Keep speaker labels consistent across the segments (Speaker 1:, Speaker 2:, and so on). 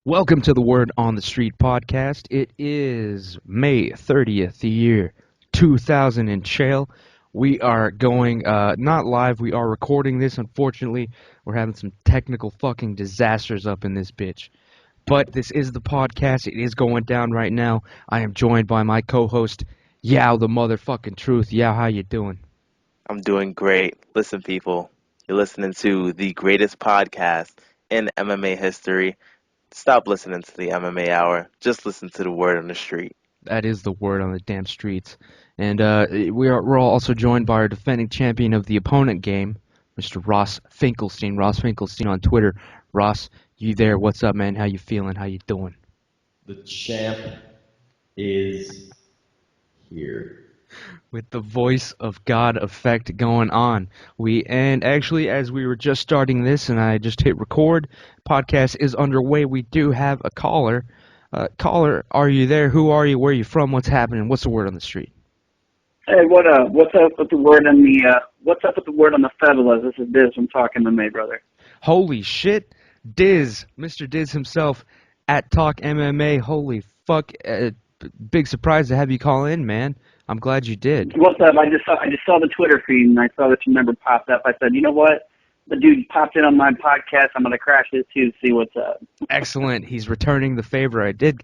Speaker 1: Welcome to the Word on the Street podcast. It is May 30th, the year 2000 and chael. We are going, not live, we are recording this. Unfortunately, we're having some technical fucking disasters up in this bitch. But this is the podcast. It is going down right now. I am joined by my co-host, Yao the motherfucking truth. Yao, how you doing?
Speaker 2: I'm doing great. Listen, people, you're listening to the greatest podcast in MMA history. Stop listening to the MMA Hour. Just listen to the word on the street.
Speaker 1: That is the word on the damn streets. And we're also joined by our defending champion of the opponent game, Mr. Ross Finkelstein. Ross Finkelstein on Twitter. Ross, you there? What's up, man? How you feeling? How you doing?
Speaker 3: The champ is here.
Speaker 1: With the voice of God effect going on. And actually, as we were just starting this and I just hit record, podcast is underway. We do have a caller. Caller, are you there? Who are you? Where are you from? What's happening? What's the word on the street?
Speaker 4: Hey, what up? What's up with the word on the favelas? This is Diz from Talking MMA, brother.
Speaker 1: Holy shit, Diz, Mr. Diz himself at Talk MMA. Holy fuck, big surprise to have you call in, man. I'm glad you did.
Speaker 4: What's up? I just saw the Twitter feed and I saw that your number popped up. I said, you know what? The dude popped in on my podcast. I'm gonna crash it too. See what's up.
Speaker 1: Excellent. He's returning the favor. I did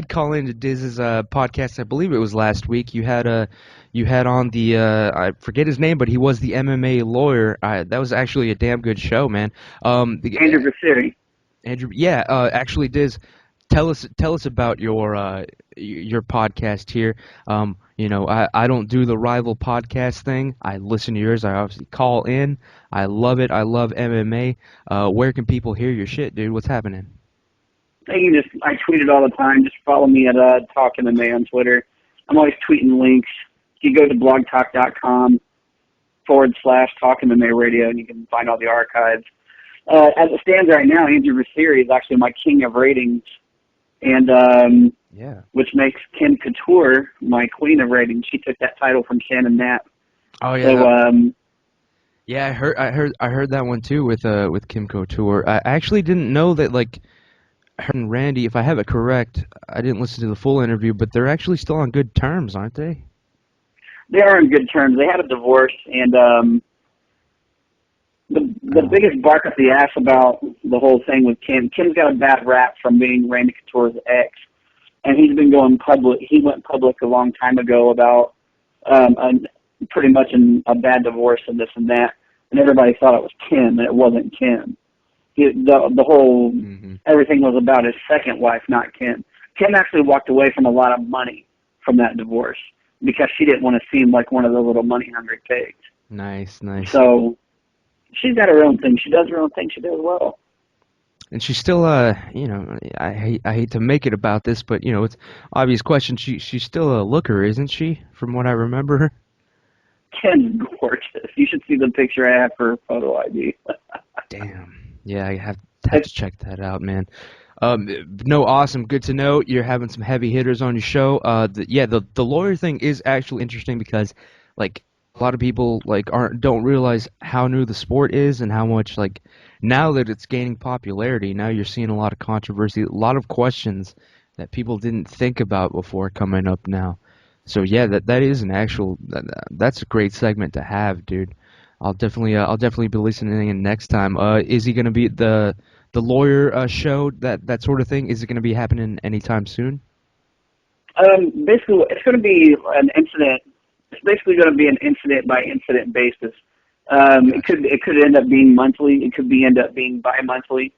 Speaker 1: call into Diz's podcast. I believe it was last week. You had on the I forget his name, but he was the MMA lawyer. That was actually a damn good show, man.
Speaker 4: Andrew Vasiri.
Speaker 1: Andrew, yeah. Actually, Diz, tell us about your podcast here. I don't do the rival podcast thing. I listen to yours. I obviously call in. I love it. I love MMA. Where can people hear your shit, dude? What's happening?
Speaker 4: I tweet it all the time. Just follow me at Talking MMA on Twitter. I'm always tweeting links. You go to blogtalk.com /Talking MMA radio and you can find all the archives. As it stands right now, Andrew Vasiri is actually my king of ratings. And
Speaker 1: Yeah.
Speaker 4: which makes Kim Couture my queen of ratings. She took that title from Shannon Knapp.
Speaker 1: Oh yeah.
Speaker 4: So
Speaker 1: Yeah, I heard that one too with Kim Couture. I actually didn't know that her and Randy, if I have it correct, I didn't listen to the full interview, but they're actually still on good terms, aren't they?
Speaker 4: they are in good terms. They had a divorce, and the biggest bark up the ass about the whole thing with Kim. Kim's got a bad rap from being Randy Couture's ex, and he's been going public. He went public a long time ago about pretty much a bad divorce and this and that, and everybody thought it was Kim, and it wasn't Kim. The whole everything was about his second wife, not Kim. Kim actually walked away from a lot of money from that divorce because she didn't want to seem like one of the little money-hungry pigs.
Speaker 1: Nice.
Speaker 4: So she's got her own thing. She does her own thing. She does well.
Speaker 1: And she's still, I hate to make it about this, but it's obvious question. She's still a looker, isn't she? From what I remember.
Speaker 4: Kim's gorgeous. You should see the picture I have for her photo ID.
Speaker 1: Damn. Yeah, I have to check that out, man. No, awesome. Good to know you're having some heavy hitters on your show. The lawyer thing is actually interesting because, a lot of people don't realize how new the sport is and how much now that it's gaining popularity. Now you're seeing a lot of controversy, a lot of questions that people didn't think about before coming up now. So yeah, that is an actual that's a great segment to have, dude. I'll definitely be listening in next time. Is he gonna be the lawyer show that sort of thing? Is it gonna be happening anytime soon?
Speaker 4: Basically, it's going to be an incident. It's basically going to be an incident by incident basis. It could end up being monthly. It could end up being bi-monthly.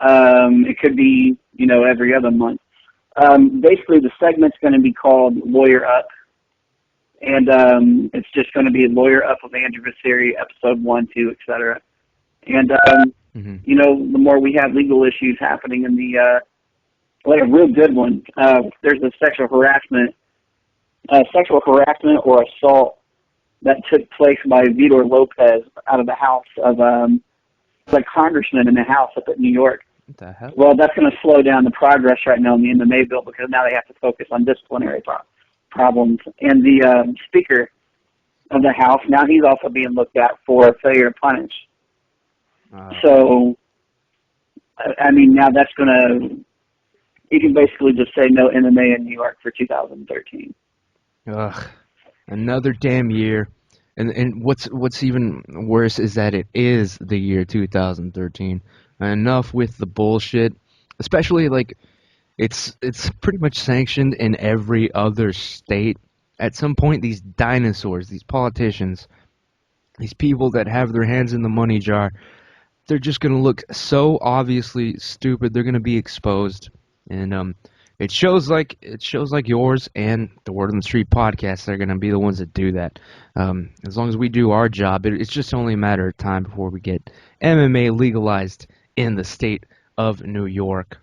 Speaker 4: It could be every other month. Basically, the segment's going to be called Lawyer Up. And it's just going to be Lawyer Up with Andrew Vasiri, episode 1, 2, etc. And, the more we have legal issues happening in the, a real good one, there's a sexual harassment or assault that took place by Vitor Lopez out of the house of, congressman in the house up in New York.
Speaker 1: What the hell?
Speaker 4: Well, that's going to slow down the progress right now in the MMA bill because now they have to focus on disciplinary problems. And the Speaker of the House, now he's also being looked at for failure to punish. So I mean, now that's going to, you can basically just say no MMA in New York for 2013.
Speaker 1: Ugh, another damn year. And what's even worse is that it is the year 2013. Enough with the bullshit, especially like it's pretty much sanctioned in every other state. At some point, these dinosaurs, these politicians, these people that have their hands in the money jar, they're just gonna look so obviously stupid. They're gonna be exposed, and it shows like yours and the Word on the Street podcast. They're gonna be the ones that do that. As long as we do our job, it's just only a matter of time before we get MMA legalized in the state of New York.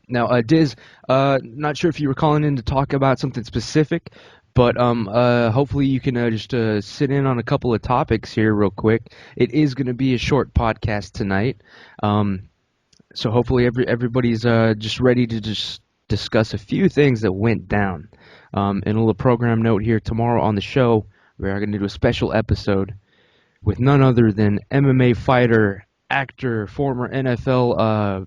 Speaker 1: Now, Diz, not sure if you were calling in to talk about something specific, but hopefully you can just sit in on a couple of topics here real quick. It is going to be a short podcast tonight, so hopefully everybody's just ready to just discuss a few things that went down. And a little program note here, tomorrow on the show, we are going to do a special episode with none other than MMA fighter, actor, former NFL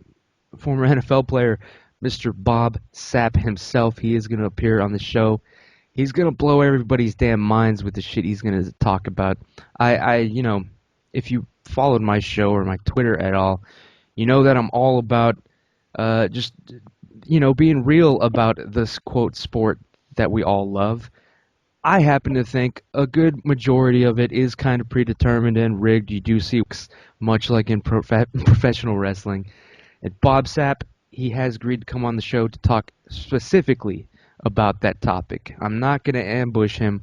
Speaker 1: player, Mr. Bob Sapp himself. He is going to appear on the show. He's going to blow everybody's damn minds with the shit he's going to talk about. If you followed my show or my Twitter at all, you know that I'm all about being real about this, quote, sport that we all love. I happen to think a good majority of it is kind of predetermined and rigged. You do see, much like in professional wrestling. And Bob Sapp, he has agreed to come on the show to talk specifically about that topic. I'm not going to ambush him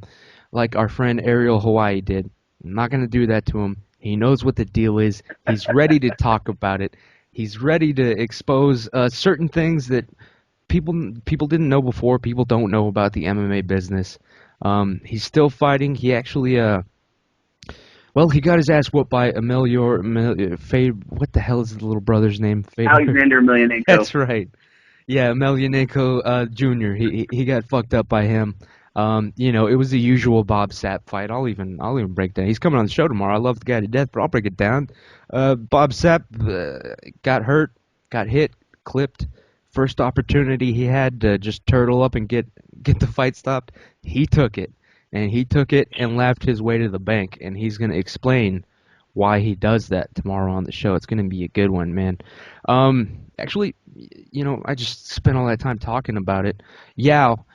Speaker 1: like our friend Ariel Hawaii did. I'm not going to do that to him. He knows what the deal is. He's ready to talk about it. He's ready to expose certain things that people didn't know before. People don't know about the MMA business. He's still fighting. He actually he got his ass whooped by what the hell is the little brother's name?
Speaker 4: Alexander Emelianenko.
Speaker 1: That's right. Yeah, Emelianenko Jr. He got fucked up by him. It was the usual Bob Sapp fight. I'll even break down. He's coming on the show tomorrow. I love the guy to death, but I'll break it down. Bob Sapp got hurt, got hit, clipped. First opportunity he had to just turtle up and get the fight stopped, he took it. And he took it and laughed his way to the bank. And he's going to explain why he does that tomorrow on the show. It's going to be a good one, man. Actually, I just spent all that time talking about it. Yao,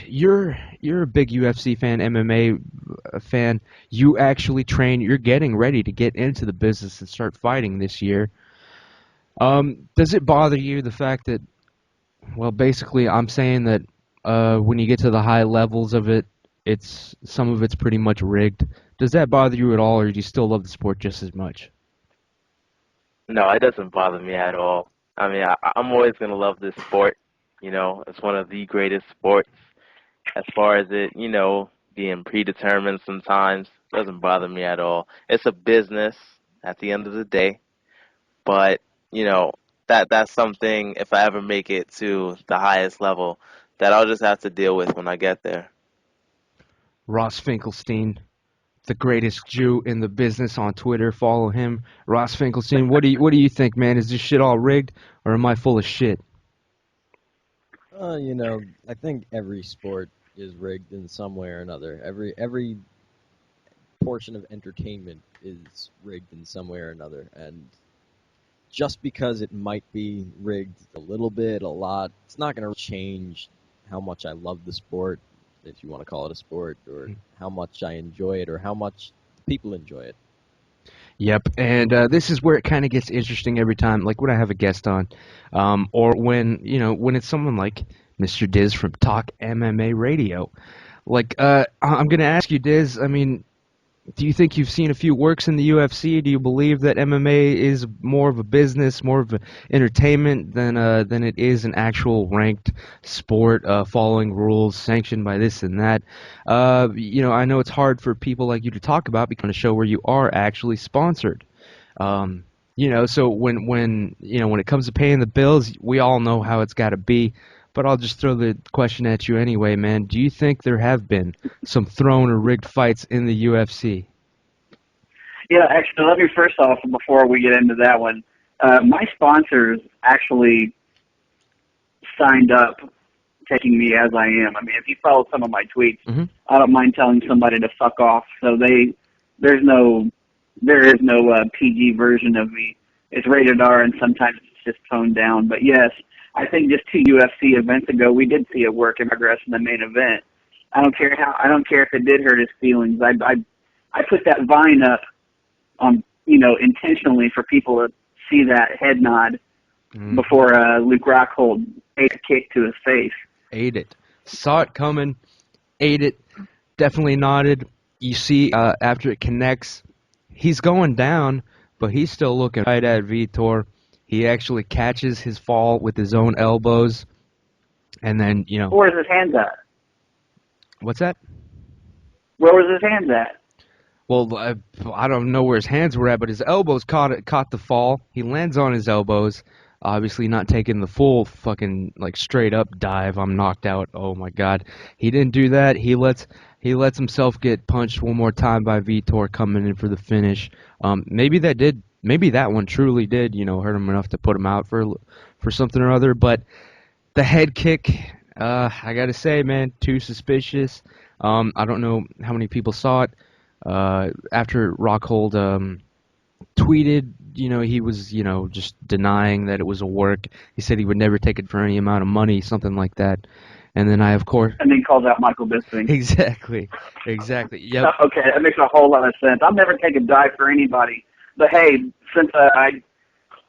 Speaker 1: you're a big UFC fan, MMA fan. You actually train. You're getting ready to get into the business and start fighting this year. Does it bother you, the fact that, well, basically I'm saying that when you get to the high levels of it, some of it's pretty much rigged. Does that bother you at all, or do you still love the sport just as much?
Speaker 2: No, it doesn't bother me at all. I mean, I'm always going to love this sport. It's one of the greatest sports. As far as it, being predetermined sometimes, doesn't bother me at all. It's a business at the end of the day. But, that's something, if I ever make it to the highest level, that I'll just have to deal with when I get there.
Speaker 1: Ross Finkelstein, the greatest Jew in the business on Twitter. Follow him. Ross Finkelstein, what do you think, man? Is this shit all rigged, or am I full of shit?
Speaker 3: I think every sport is rigged in some way or another. Every portion of entertainment is rigged in some way or another, and just because it might be rigged a little bit, a lot, it's not going to change how much I love the sport, if you want to call it a sport, or how much I enjoy it, or how much people enjoy it.
Speaker 1: Yep, and this is where it kind of gets interesting every time, like when I have a guest on, or when it's someone like Mr. Diz from Talk MMA Radio. Like, I'm going to ask you, Diz, I mean, do you think you've seen a few works in the UFC? Do you believe that MMA is more of a business, more of an entertainment than it is an actual ranked sport, following rules, sanctioned by this and that? I know it's hard for people like you to talk about because on a show where you are actually sponsored. So when it comes to paying the bills, we all know how it's got to be. But I'll just throw the question at you anyway, man. Do you think there have been some thrown or rigged fights in the UFC?
Speaker 4: Yeah, actually, let me first off, before we get into that one, my sponsors actually signed up taking me as I am. I mean, if you follow some of my tweets,
Speaker 1: Mm-hmm.
Speaker 4: I don't mind telling somebody to fuck off. So there is no PG version of me. It's rated R, and sometimes it's just toned down. But yes, I think just 2 UFC events ago, we did see a work in progress in the main event. I don't care if it did hurt his feelings. I put that Vine up intentionally for people to see that head nod before Luke Rockhold ate a kick to his face.
Speaker 1: Ate it. Saw it coming. Ate it. Definitely nodded. You see, after it connects, he's going down, but he's still looking right at Vitor. He actually catches his fall with his own elbows, and then,
Speaker 4: Where's his hands at?
Speaker 1: What's that?
Speaker 4: Where was his hands at?
Speaker 1: Well, I don't know where his hands were at, but his elbows caught the fall. He lands on his elbows, obviously not taking the full fucking straight up dive. I'm knocked out. Oh my god, he didn't do that. He lets himself get punched one more time by Vitor coming in for the finish. Maybe that one truly did hurt him enough to put him out for something or other. But the head kick, I gotta say, man, too suspicious. I don't know how many people saw it. After Rockhold tweeted, he was, just denying that it was a work. He said he would never take it for any amount of money, something like that. And then of course...
Speaker 4: And then calls out Michael Bisping.
Speaker 1: Exactly. Yep.
Speaker 4: Okay, that makes a whole lot of sense. I'll never take a dive for anybody. But hey, since I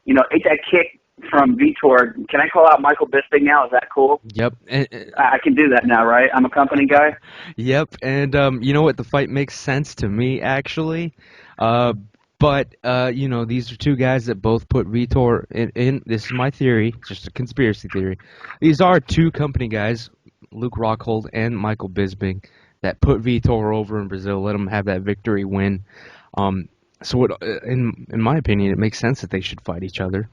Speaker 4: ate that kick from Vitor, can I call out Michael Bisping now? Is that cool?
Speaker 1: Yep.
Speaker 4: I can do that now, right? I'm a company guy.
Speaker 1: Yep. And you know what? The fight makes sense to me, actually. But these are two guys that both put Vitor in. This is my theory, just a conspiracy theory. These are two company guys, Luke Rockhold and Michael Bisping, that put Vitor over in Brazil, let him have that victory win. So in my opinion, it makes sense that they should fight each other.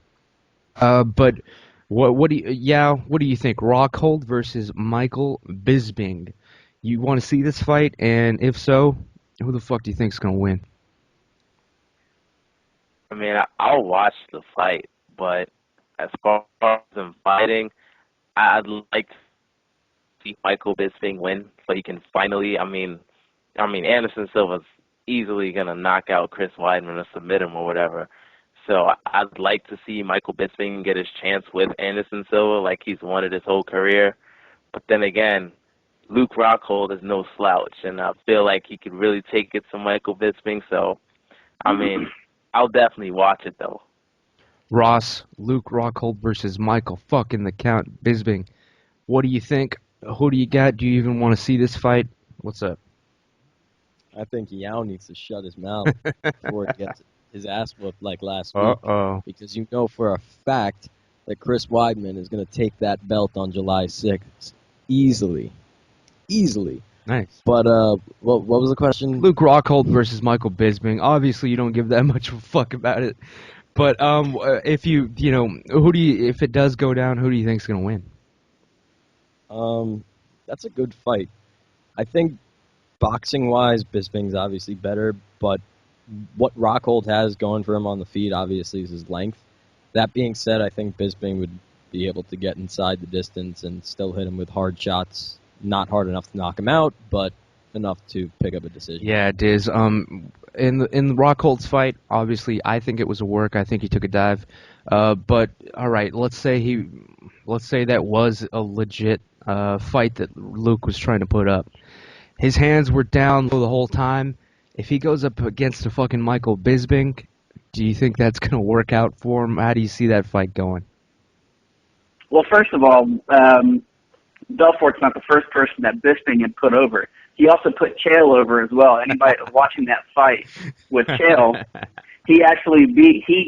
Speaker 1: But what do you think? Rockhold versus Michael Bisping. You want to see this fight? And if so, who the fuck do you think is gonna win?
Speaker 2: I mean, I'll watch the fight, but as far as in fighting, I'd like to see Michael Bisping win, so he can finally. I mean, Anderson Silva's easily gonna knock out Chris Weidman or submit him or whatever. So I'd like to see Michael Bisping get his chance with Anderson Silva like he's wanted his whole career. But then again, Luke Rockhold is no slouch, and I feel like he could really take it to Michael Bisping. So, I mean, I'll definitely watch it, though.
Speaker 1: Ross, Luke Rockhold versus Michael fucking the Count Bisping. What do you think? Who do you got? Do you even want to see this fight? What's up?
Speaker 3: I think Yao needs to shut his mouth before he gets his ass whooped like last week.
Speaker 1: Uh-oh.
Speaker 3: Because you know for a fact that Chris Weidman is going to take that belt on July 6th. Easily.
Speaker 1: Nice.
Speaker 3: But what was the question?
Speaker 1: Luke Rockhold versus Michael Bisping. Obviously, you don't give that much of a fuck about it. But if if it does go down, who do you think's going to
Speaker 3: win? That's a good fight. I think boxing-wise, Bisping's obviously better, but what Rockhold has going for him on the feet, obviously, is his length. That being said, I think Bisping would be able to get inside the distance and still hit him with hard shots. Not hard enough to knock him out, but enough to pick up a decision.
Speaker 1: Yeah, it is. In the Rockhold's fight, obviously, I think it was a work. I think he took a dive. But all right, let's say that was a legit fight that Luke was trying to put up. His hands were down the whole time. If he goes up against a fucking Michael Bisping, do you think that's going to work out for him? How do you see that fight going?
Speaker 4: Well, first of all, Belfort's not the first person that Bisping had put over. He also put Chael over as well. Anybody watching that fight with Chael, he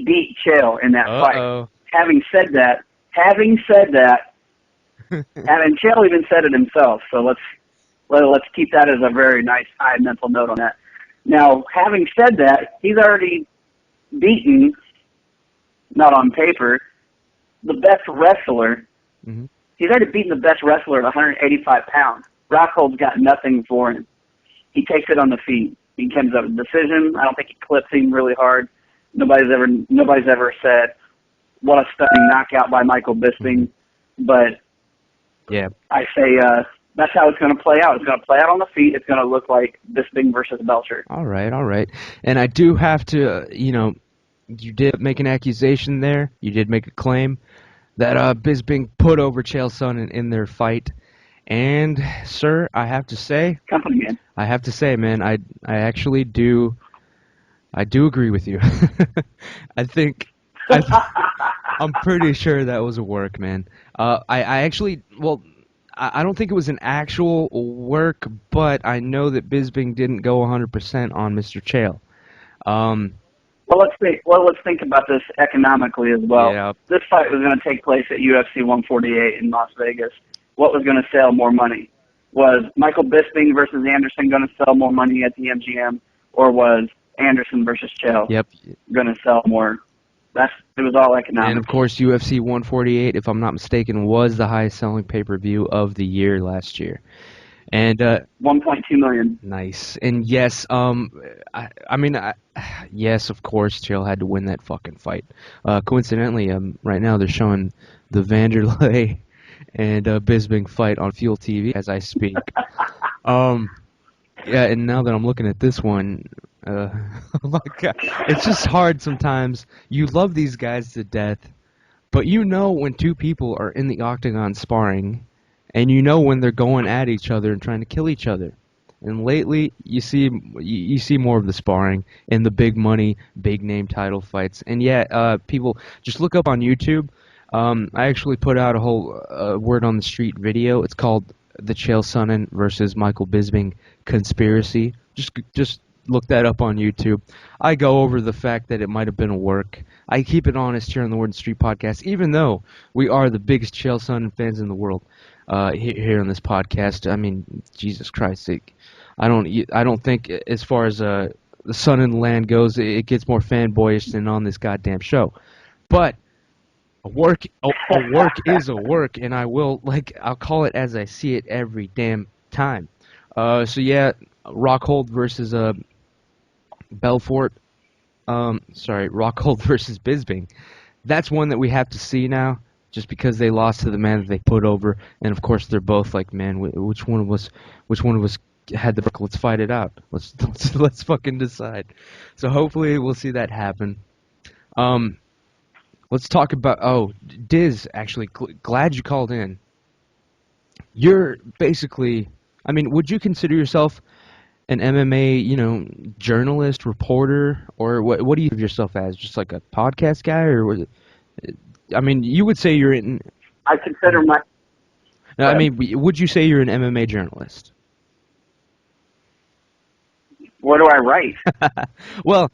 Speaker 4: beat Chael in that fight. Having said that, and Chael even said it himself. So let's keep that as a very nice high mental note on that. Now, having said that, he's already beaten, not on paper, the best wrestler.
Speaker 1: Mm-hmm.
Speaker 4: He's already beaten the best wrestler at 185 pounds. Rockhold's got nothing for him. He takes it on the feet. he comes up with a decision. I don't think he clips him really hard. Nobody's ever said what a stunning knockout by Michael Bisping, but
Speaker 1: Yeah.
Speaker 4: I say that's how it's going to play out. It's going to play out on the feet. It's going to look like Bisping versus Belcher.
Speaker 1: All right. And I do have to, you did make an accusation there. You did make a claim that Bisping put over Chael Sonnen in their fight. And, sir, I have to say,
Speaker 4: Company man.
Speaker 1: man, I actually do, I do agree with you. I'm pretty sure that was a work, man. I actually, well, I don't think it was an actual work, but I know that Bisping didn't go 100% on Mr. Chael.
Speaker 4: Well, let's think about this economically as well.
Speaker 1: Yeah.
Speaker 4: This fight was going to take place at UFC 148 in Las Vegas. What was going to sell more money? Was Michael Bisping versus Anderson going to sell more money at the MGM, or was Anderson versus Chael
Speaker 1: Yep.
Speaker 4: going to sell more? It was all economic.
Speaker 1: And of course, UFC 148, if I'm not mistaken, was the highest selling pay-per-view of the year last year. And
Speaker 4: 1.2 million.
Speaker 1: nice. And yes, yes, of course, Chael had to win that fucking fight. Coincidentally, right now they're showing the Vanderlei and Bisping fight on Fuel TV as I speak. Yeah, and now that I'm looking at this one, oh my God, it's just hard sometimes. You love these guys to death, but you know when two people are in the octagon sparring, and you know when they're going at each other and trying to kill each other. And lately, you see more of the sparring and the big money, big name title fights. And yeah, people just look up on YouTube. I actually put out a whole word on the street video. It's called the Chael Sonnen versus Michael Bisping conspiracy. Just look that up on YouTube. I go over the fact that it might have been a work. I keep it honest here on the Word on the Street podcast, even though we are the biggest Chael Sonnen fans in the world here on this podcast. I mean, Jesus Christ, I don't think as far as the Sonnen land goes, it gets more fanboyish than on this goddamn show. But a work is a work, and I'll call it as I see it every damn time. So yeah, Rockhold versus Belfort. Rockhold versus Bisping. That's one that we have to see now, just because they lost to the man that they put over, and of course they're both like, man, which one of us had the book? Let's fight it out. Let's fucking decide. So hopefully we'll see that happen. Let's talk about Diz. Actually, glad you called in. You're basically, I mean, would you consider yourself an MMA, journalist, reporter, or what do you give yourself as? Just like a podcast guy, or was it? I mean, you would say you're in.
Speaker 4: I consider my.
Speaker 1: No, I mean, would you say you're an MMA journalist?
Speaker 4: What do I write?
Speaker 1: Well,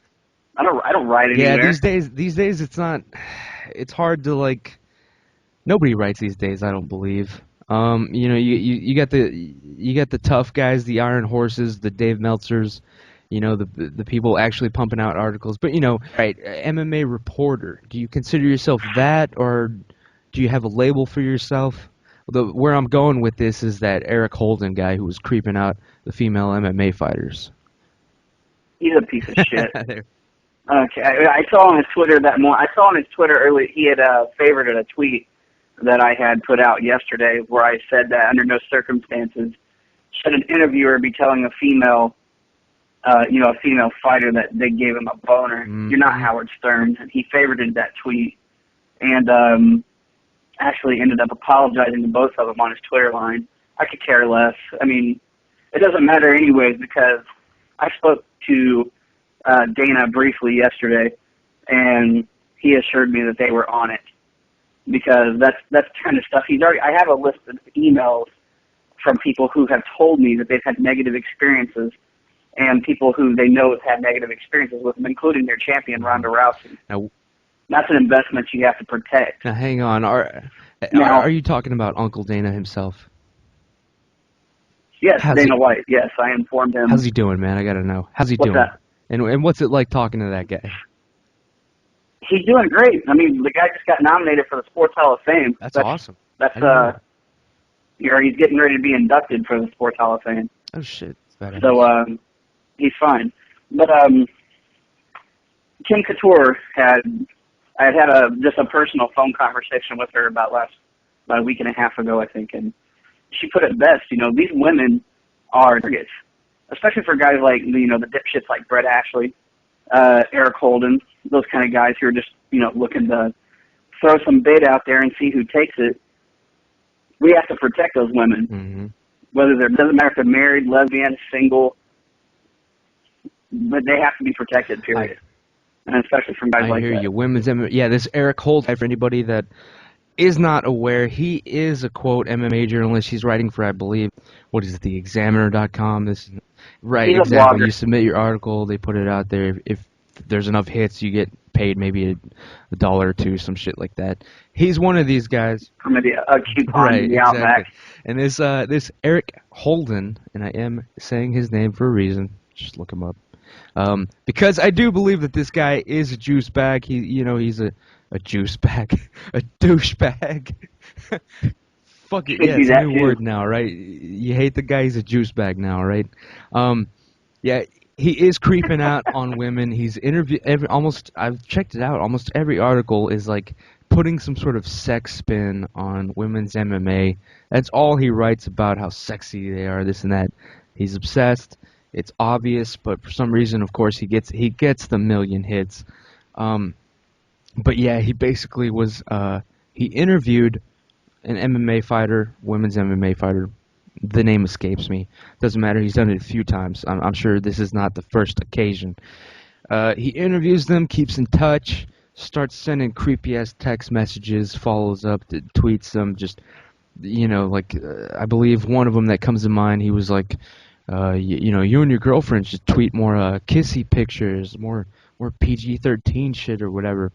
Speaker 4: I don't write anywhere.
Speaker 1: Yeah, these days it's not. It's hard to nobody writes these days. I don't believe. You got the tough guys, the Iron Horses, the Dave Meltzers, the people actually pumping out articles. But right, MMA reporter. Do you consider yourself that, or do you have a label for yourself? Where I'm going with this is that Eric Holden guy who was creeping out the female MMA fighters.
Speaker 4: He's a piece of shit. Okay, I saw on his Twitter earlier he had favorited a tweet that I had put out yesterday where I said that under no circumstances should an interviewer be telling a female fighter that they gave him a boner. Mm-hmm. You're not Howard Stern. And he favorited that tweet and actually ended up apologizing to both of them on his Twitter line. I could care less. I mean, it doesn't matter anyways because I spoke to Dana briefly yesterday, and he assured me that they were on it because that's kind of stuff I have a list of emails from people who have told me that they've had negative experiences and people who they know have had negative experiences with them, including their champion, Ronda Rousey.
Speaker 1: Now,
Speaker 4: that's an investment you have to protect.
Speaker 1: Now, hang on. Are you talking about Uncle Dana himself?
Speaker 4: Yes, Dana White. Yes, I informed him.
Speaker 1: How's he doing, man? I got to know. How's he doing?
Speaker 4: That?
Speaker 1: And what's it like talking to that guy?
Speaker 4: He's doing great. I mean, the guy just got nominated for the Sports Hall of Fame.
Speaker 1: That's awesome.
Speaker 4: He's getting ready to be inducted for the Sports Hall of Fame.
Speaker 1: Oh shit!
Speaker 4: So he's fine. But Kim Couture I had just a personal phone conversation with her about a week and a half ago, I think, and she put it best. These women are targets, especially for guys like the dipshits like Brett Ashley, Eric Holden, those kind of guys who are just looking to throw some bait out there and see who takes it. We have to protect those women,
Speaker 1: Mm-hmm.
Speaker 4: Doesn't matter if they're married, lesbian, single, but they have to be protected. Period. And especially from guys
Speaker 1: I
Speaker 4: like
Speaker 1: hear
Speaker 4: that.
Speaker 1: you. Women's MMA. Yeah, this Eric Holden, for anybody that is not aware, he is a, quote, MMA journalist. He's writing for, I believe, what is it, theexaminer.com? Right,
Speaker 4: He's a
Speaker 1: exactly.
Speaker 4: blogger.
Speaker 1: You submit your article, they put it out there. If there's enough hits, you get paid maybe a dollar or two, some shit like that. He's one of these guys.
Speaker 4: Or maybe a coupon
Speaker 1: Right,
Speaker 4: in the
Speaker 1: exactly.
Speaker 4: Outback.
Speaker 1: And this Eric Holden, and I am saying his name for a reason. Just look him up. Because I do believe that this guy is a juice bag. He's a juice bag, a douchebag. Fuck it,
Speaker 4: Could
Speaker 1: yeah,
Speaker 4: be
Speaker 1: it's a
Speaker 4: that
Speaker 1: new
Speaker 4: too.
Speaker 1: word now, right? You hate the guy, he's a juice bag now, right? Yeah, he is creeping out on women. He's I've checked it out. Almost every article is like putting some sort of sex spin on women's MMA. That's all he writes about, how sexy they are, this and that. He's obsessed. It's obvious, but for some reason, of course, he gets the million hits. But yeah, he basically he interviewed an MMA fighter, women's MMA fighter. The name escapes me. Doesn't matter. He's done it a few times. I'm sure this is not the first occasion. He interviews them, keeps in touch, starts sending creepy ass text messages, follows up, tweets them. Just I believe one of them that comes to mind. He was like, you and your girlfriend should tweet more kissy pictures, more PG-13 shit or whatever.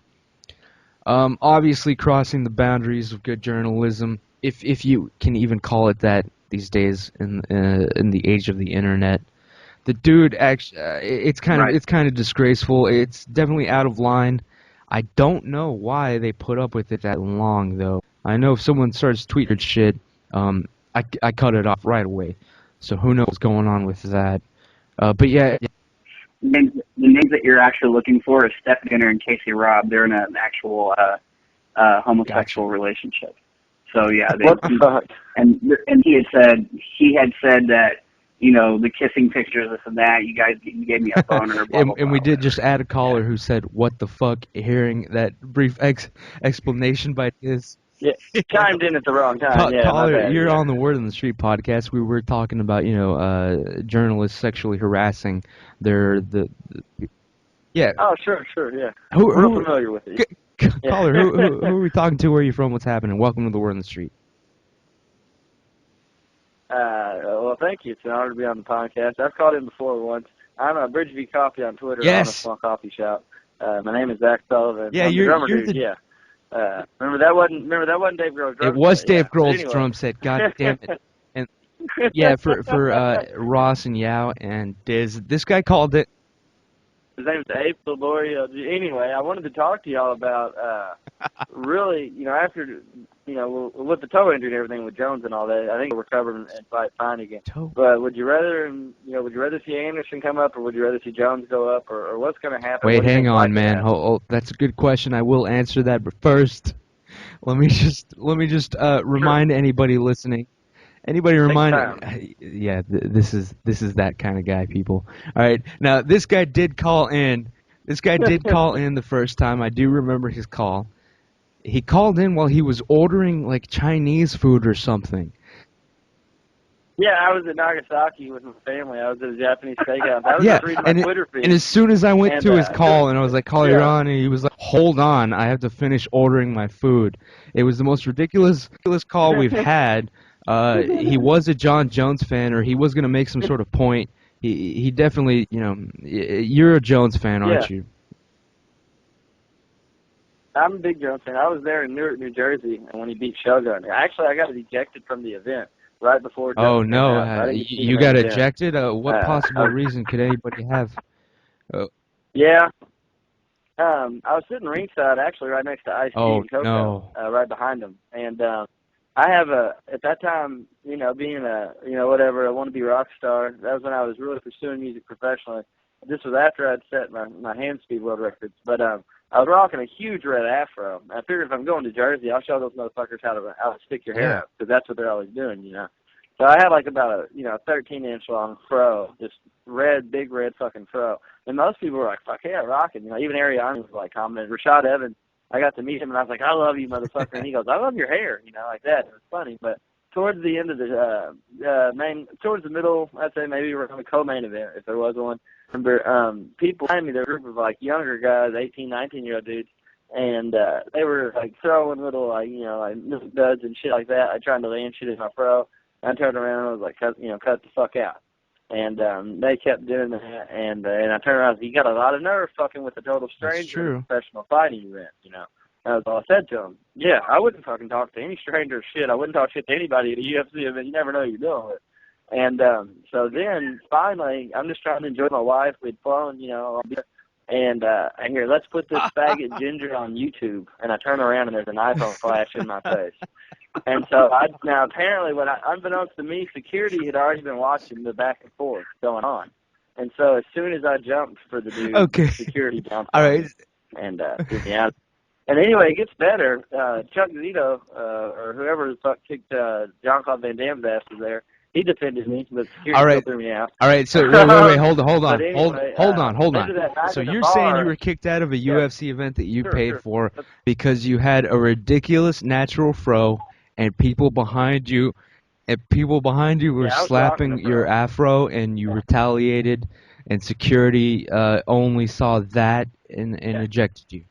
Speaker 1: Obviously crossing the boundaries of good journalism, if you can even call it that these days in the age of the internet. The dude actually, it's kind of disgraceful. It's definitely out of line. I don't know why they put up with it that long, though. I know if someone starts tweeting shit, I cut it off right away. So who knows what's going on with that? But yeah.
Speaker 4: The names that you're actually looking for is Steph Dinner and Casey Robb. They're in an actual homosexual relationship. So yeah,
Speaker 2: What the fuck?
Speaker 4: And he had said that the kissing pictures, this and that. You gave me a boner. Blah, blah,
Speaker 1: and we
Speaker 4: blah,
Speaker 1: did just add a caller who said, "What the fuck?" Hearing that brief explanation by his.
Speaker 2: Yeah, chimed in at the wrong time. Yeah,
Speaker 1: caller,
Speaker 2: my bad.
Speaker 1: you're
Speaker 2: Yeah.
Speaker 1: on the Word on the Street podcast. We were talking about journalists sexually harassing yeah.
Speaker 2: Oh, sure, yeah.
Speaker 1: Who
Speaker 2: Real familiar with it.
Speaker 1: Caller, who are we talking to? Where are you from? What's happening? Welcome to the Word on the Street.
Speaker 2: Well, thank you. It's an honor to be on the podcast. I've called in before once. I'm a Bridgeview Coffee on Twitter.
Speaker 1: Yes.
Speaker 2: I own a small coffee shop. My name is Zach Sullivan.
Speaker 1: Yeah,
Speaker 2: I'm
Speaker 1: you're
Speaker 2: the drummer
Speaker 1: you're
Speaker 2: dude.
Speaker 1: the.
Speaker 2: Yeah. Remember that wasn't Dave Grohl's drum
Speaker 1: It was
Speaker 2: set,
Speaker 1: Dave
Speaker 2: yeah.
Speaker 1: Grohl's
Speaker 2: Anyway.
Speaker 1: drum set. God damn it. And yeah, for Ross and Yao and Diz, this guy called it.
Speaker 2: His name's Abe Loborio. Anyway, I wanted to talk to y'all about really, after, with the toe injury and everything with Jones and all that, I think we're recovered and fight fine again.
Speaker 1: Toe.
Speaker 2: But would you rather see Anderson come up, or would you rather see Jones go up, or what's going to happen?
Speaker 1: Wait,
Speaker 2: What do you
Speaker 1: hang
Speaker 2: think
Speaker 1: on,
Speaker 2: might
Speaker 1: man.
Speaker 2: happen?
Speaker 1: That's a good question. I will answer that, but first, let me just remind anybody listening. Yeah, this is that kind of guy, people. All right, now this guy did call in. This guy did call in the first time. I do remember his call. He called in while he was ordering like Chinese food or something.
Speaker 2: Yeah, I was at Nagasaki with my family. I was at a Japanese steakhouse. I was
Speaker 1: Yeah,
Speaker 2: just reading my Twitter feed.
Speaker 1: and as soon as I went
Speaker 2: And,
Speaker 1: to his call and I was like, "Caller, you're
Speaker 2: yeah.
Speaker 1: on," and he was like, "Hold on, I have to finish ordering my food." It was the most ridiculous call we've had. He was a John Jones fan, or he was going to make some sort of point. He definitely, you're a Jones fan, aren't you?
Speaker 2: I'm a big Jones fan. I was there in Newark, New Jersey, and when he beat Shogun. Actually, I got ejected from the event right before.
Speaker 1: Oh
Speaker 2: Jones
Speaker 1: no,
Speaker 2: came out. I didn't get to see
Speaker 1: you
Speaker 2: the
Speaker 1: got
Speaker 2: main event.
Speaker 1: ejected? What possible reason could anybody have?
Speaker 2: Yeah. I was sitting ringside, actually, right next to Ice-T and Coco,
Speaker 1: no.
Speaker 2: right behind him. And I
Speaker 5: I have at that time, being whatever, I want to be rock star. That was when I was really pursuing music professionally. This was after I'd set my hand speed world records. But I was rocking a huge red afro. I figured if I'm going to Jersey, I'll show those motherfuckers how to stick your hair up, because that's what they're always doing, So I had like about a 13-inch long fro, just big red fucking fro. And most people were like, fuck yeah, rocking. Even Ariana was like commenting. Rashad Evans, I got to meet him, and I was like, I love you, motherfucker. And he goes, I love your hair, like that. It was funny. But towards the end of the towards the middle, I'd say maybe around the co-main event, if there was one, remember, people behind me, there were a group of like younger guys, 18, 19-year-old dudes, and they were like throwing little, like milk duds and shit like that. I tried to land shit in my fro. I turned around and I was like, cut the fuck out. And they kept doing that, and I turned around and said, you got a lot of nerve fucking with a total stranger in a professional fighting event, That was all I said to him. Yeah, I wouldn't fucking talk to any stranger shit. I wouldn't talk shit to anybody at a UFC event. You never know who you're dealing with. And so then, finally, I'm just trying to enjoy my wife. We'd flown, and I hear, let's put this faggot Ginger on YouTube. And I turn around, and there's an iPhone flash in my face. And so now apparently, unbeknownst to me, security had already been watching the back and forth going on. And so as soon as I jumped for the dude, security jumped.
Speaker 1: All right.
Speaker 5: And yeah. And anyway, it gets better. Chuck Zito, or whoever the fuck kicked Jean-Claude Van Damme's ass was there. He defended me, but security threw me out.
Speaker 1: All right, so wait, hold on.
Speaker 5: Anyway,
Speaker 1: hold on. So you're saying you were kicked out of a UFC event that you paid for because you had a ridiculous natural fro, and people behind you were slapping your afro, and you retaliated, and security only saw that and ejected you.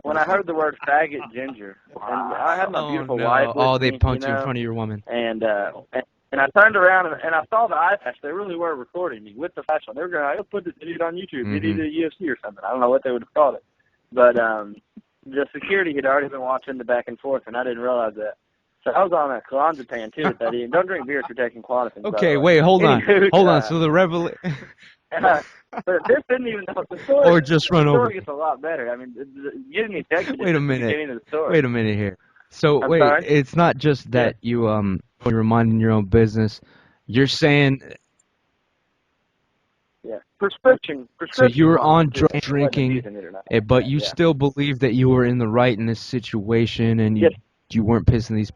Speaker 5: When I heard the word faggot Ginger, and I had my beautiful wife with
Speaker 1: they
Speaker 5: me,
Speaker 1: punked you in front of your woman.
Speaker 5: And I turned around and I saw the eye flash. They really were recording me with the flash on. They were going to put this idiot on YouTube, idiot UFC or something. I don't know what they would have called it. But the security had already been watching the back and forth, and I didn't realize that. So I was on a clonazepam too at that evening. Don't drink beer if you're taking Klonopin.
Speaker 1: Okay, wait, hold on. So the revelation.
Speaker 5: But this didn't even know the story.
Speaker 1: Or just run over.
Speaker 5: The story gets a lot better. I mean, getting me texted.
Speaker 1: Wait a minute.
Speaker 5: Getting into the story.
Speaker 1: Wait a minute here. So
Speaker 5: sorry?
Speaker 1: It's not just that you're minding your own business. You're saying.
Speaker 5: Yeah. Prescription.
Speaker 1: So you were on drinking, but you still believe that you were in the right in this situation, and you weren't pissing these.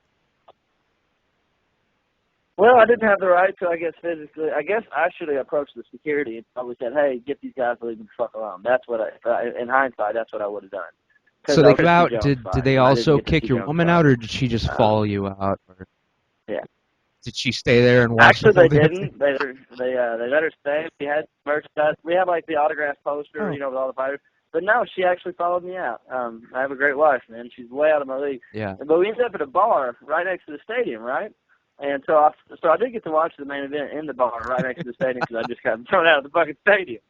Speaker 5: Well, I didn't have the right to, I guess, physically. I guess I should have approached the security and probably said, hey, get these guys to leave me the fuck alone. That's what in hindsight, that's what I would have done.
Speaker 1: So they got out, did they also kick your woman out, or did she just follow you out? Or, did she stay there and watch?
Speaker 5: Actually, they didn't. They let her stay. We had merchandise. We had, like, the autograph poster, with all the fighters. But no, she actually followed me out. I have a great wife, man. She's way out of my league.
Speaker 1: Yeah.
Speaker 5: But we ended up at a bar right next to the stadium, right? And so I did get to watch the main event in the bar right next to the stadium because I just got thrown out of the fucking stadium.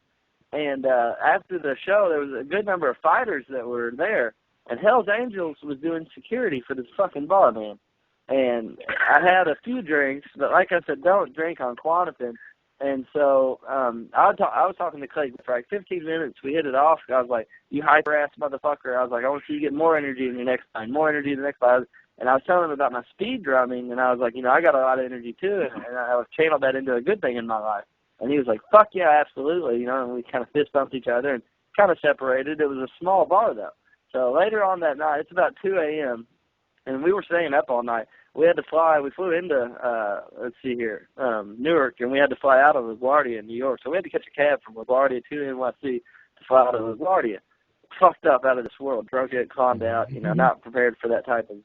Speaker 5: And after the show, there was a good number of fighters that were there, and Hell's Angels was doing security for this fucking bar, man. And I had a few drinks, but like I said, don't drink on Klonopin. And so I was talking to Clay for like 15 minutes. We hit it off. I was like, you hyper-ass motherfucker. I was like, I want you to get more energy in your next time, more energy in the next fight. And I was telling him about my speed drumming, and I was like, I got a lot of energy too, and I was channeled that into a good thing in my life. And he was like, fuck yeah, absolutely, and we kind of fist bumped each other and kind of separated. It was a small bar, though. So later on that night, it's about 2 a.m., and we were staying up all night. We had to fly. We flew into, Newark, and we had to fly out of LaGuardia in New York. So we had to catch a cab from LaGuardia to NYC to fly out of LaGuardia. Fucked up, out of this world, drunk it, calmed out, not prepared for that type of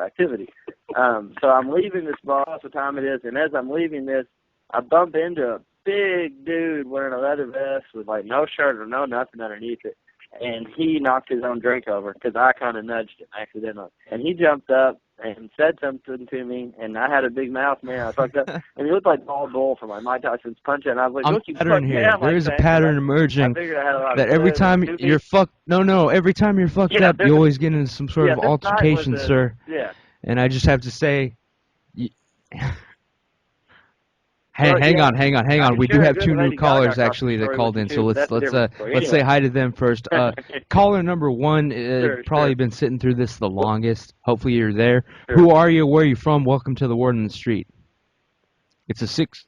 Speaker 5: activity. So I'm leaving this bar, that's what time it is, and as I'm leaving this, I bump into a big dude wearing a leather vest with like no shirt or no nothing underneath it, and he knocked his own drink over because I kind of nudged him accidentally, and he jumped up and said something to me, and I had a big mouth, man. I fucked up, and he looked like Bald Bull from like Mike Tyson's Punch Out, and I was like, look, you
Speaker 1: pattern here. There
Speaker 5: like
Speaker 1: is a pattern emerging that every time you're fucked, every time you're fucked up, you always get into some sort of altercation, sir.
Speaker 5: Yeah.
Speaker 1: And I just have to say, Hang on.
Speaker 5: I
Speaker 1: We
Speaker 5: can
Speaker 1: do
Speaker 5: share a
Speaker 1: have
Speaker 5: good
Speaker 1: two new
Speaker 5: Lady
Speaker 1: callers
Speaker 5: Gaga
Speaker 1: actually that
Speaker 5: story
Speaker 1: called
Speaker 5: with
Speaker 1: in,
Speaker 5: you
Speaker 1: so
Speaker 5: too, but that's a different story.
Speaker 1: let's say hi to them first. Caller number one,
Speaker 5: Sure,
Speaker 1: probably
Speaker 5: sure.
Speaker 1: been sitting through this the longest. Hopefully you're there.
Speaker 5: Sure.
Speaker 1: Who are you? Where are you from? Welcome to the Word on the Street. It's a 6.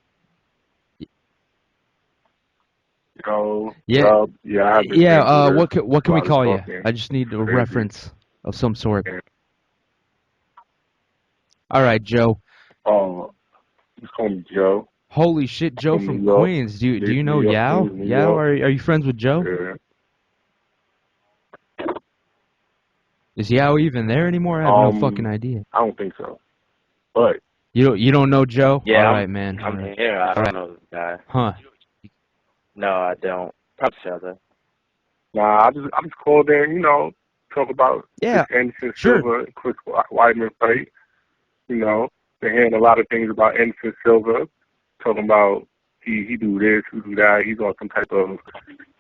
Speaker 6: Yo,
Speaker 1: Yeah.
Speaker 6: yeah, I've been
Speaker 1: Yeah.
Speaker 6: thinking this
Speaker 1: What can we
Speaker 6: while
Speaker 1: call you?
Speaker 6: talking.
Speaker 1: I just need a
Speaker 6: Crazy.
Speaker 1: reference of some sort.
Speaker 6: Yeah.
Speaker 1: All right, Joe.
Speaker 6: Just call me Joe.
Speaker 1: Holy shit, Joe
Speaker 6: From
Speaker 1: from
Speaker 6: New York.
Speaker 1: Queens. Do you
Speaker 6: New
Speaker 1: know
Speaker 6: York,
Speaker 1: Yao?
Speaker 6: New
Speaker 1: Yao,
Speaker 6: York.
Speaker 1: are you friends with Joe?
Speaker 6: Yeah.
Speaker 1: Is Yao even there anymore? I have no fucking idea.
Speaker 6: I don't think so. But
Speaker 1: You don't know Joe?
Speaker 2: Yeah,
Speaker 1: All right, man.
Speaker 2: I'm here. I don't know this guy.
Speaker 1: Huh.
Speaker 2: No, I don't. Probably each other.
Speaker 6: nah, I just called in, talk about
Speaker 1: Yeah,
Speaker 6: this Anderson
Speaker 1: sure.
Speaker 6: Silva and Chris Weidman fight. They're hearing a lot of things about Anderson Silva, talking about he do this, he do that, he's on some type of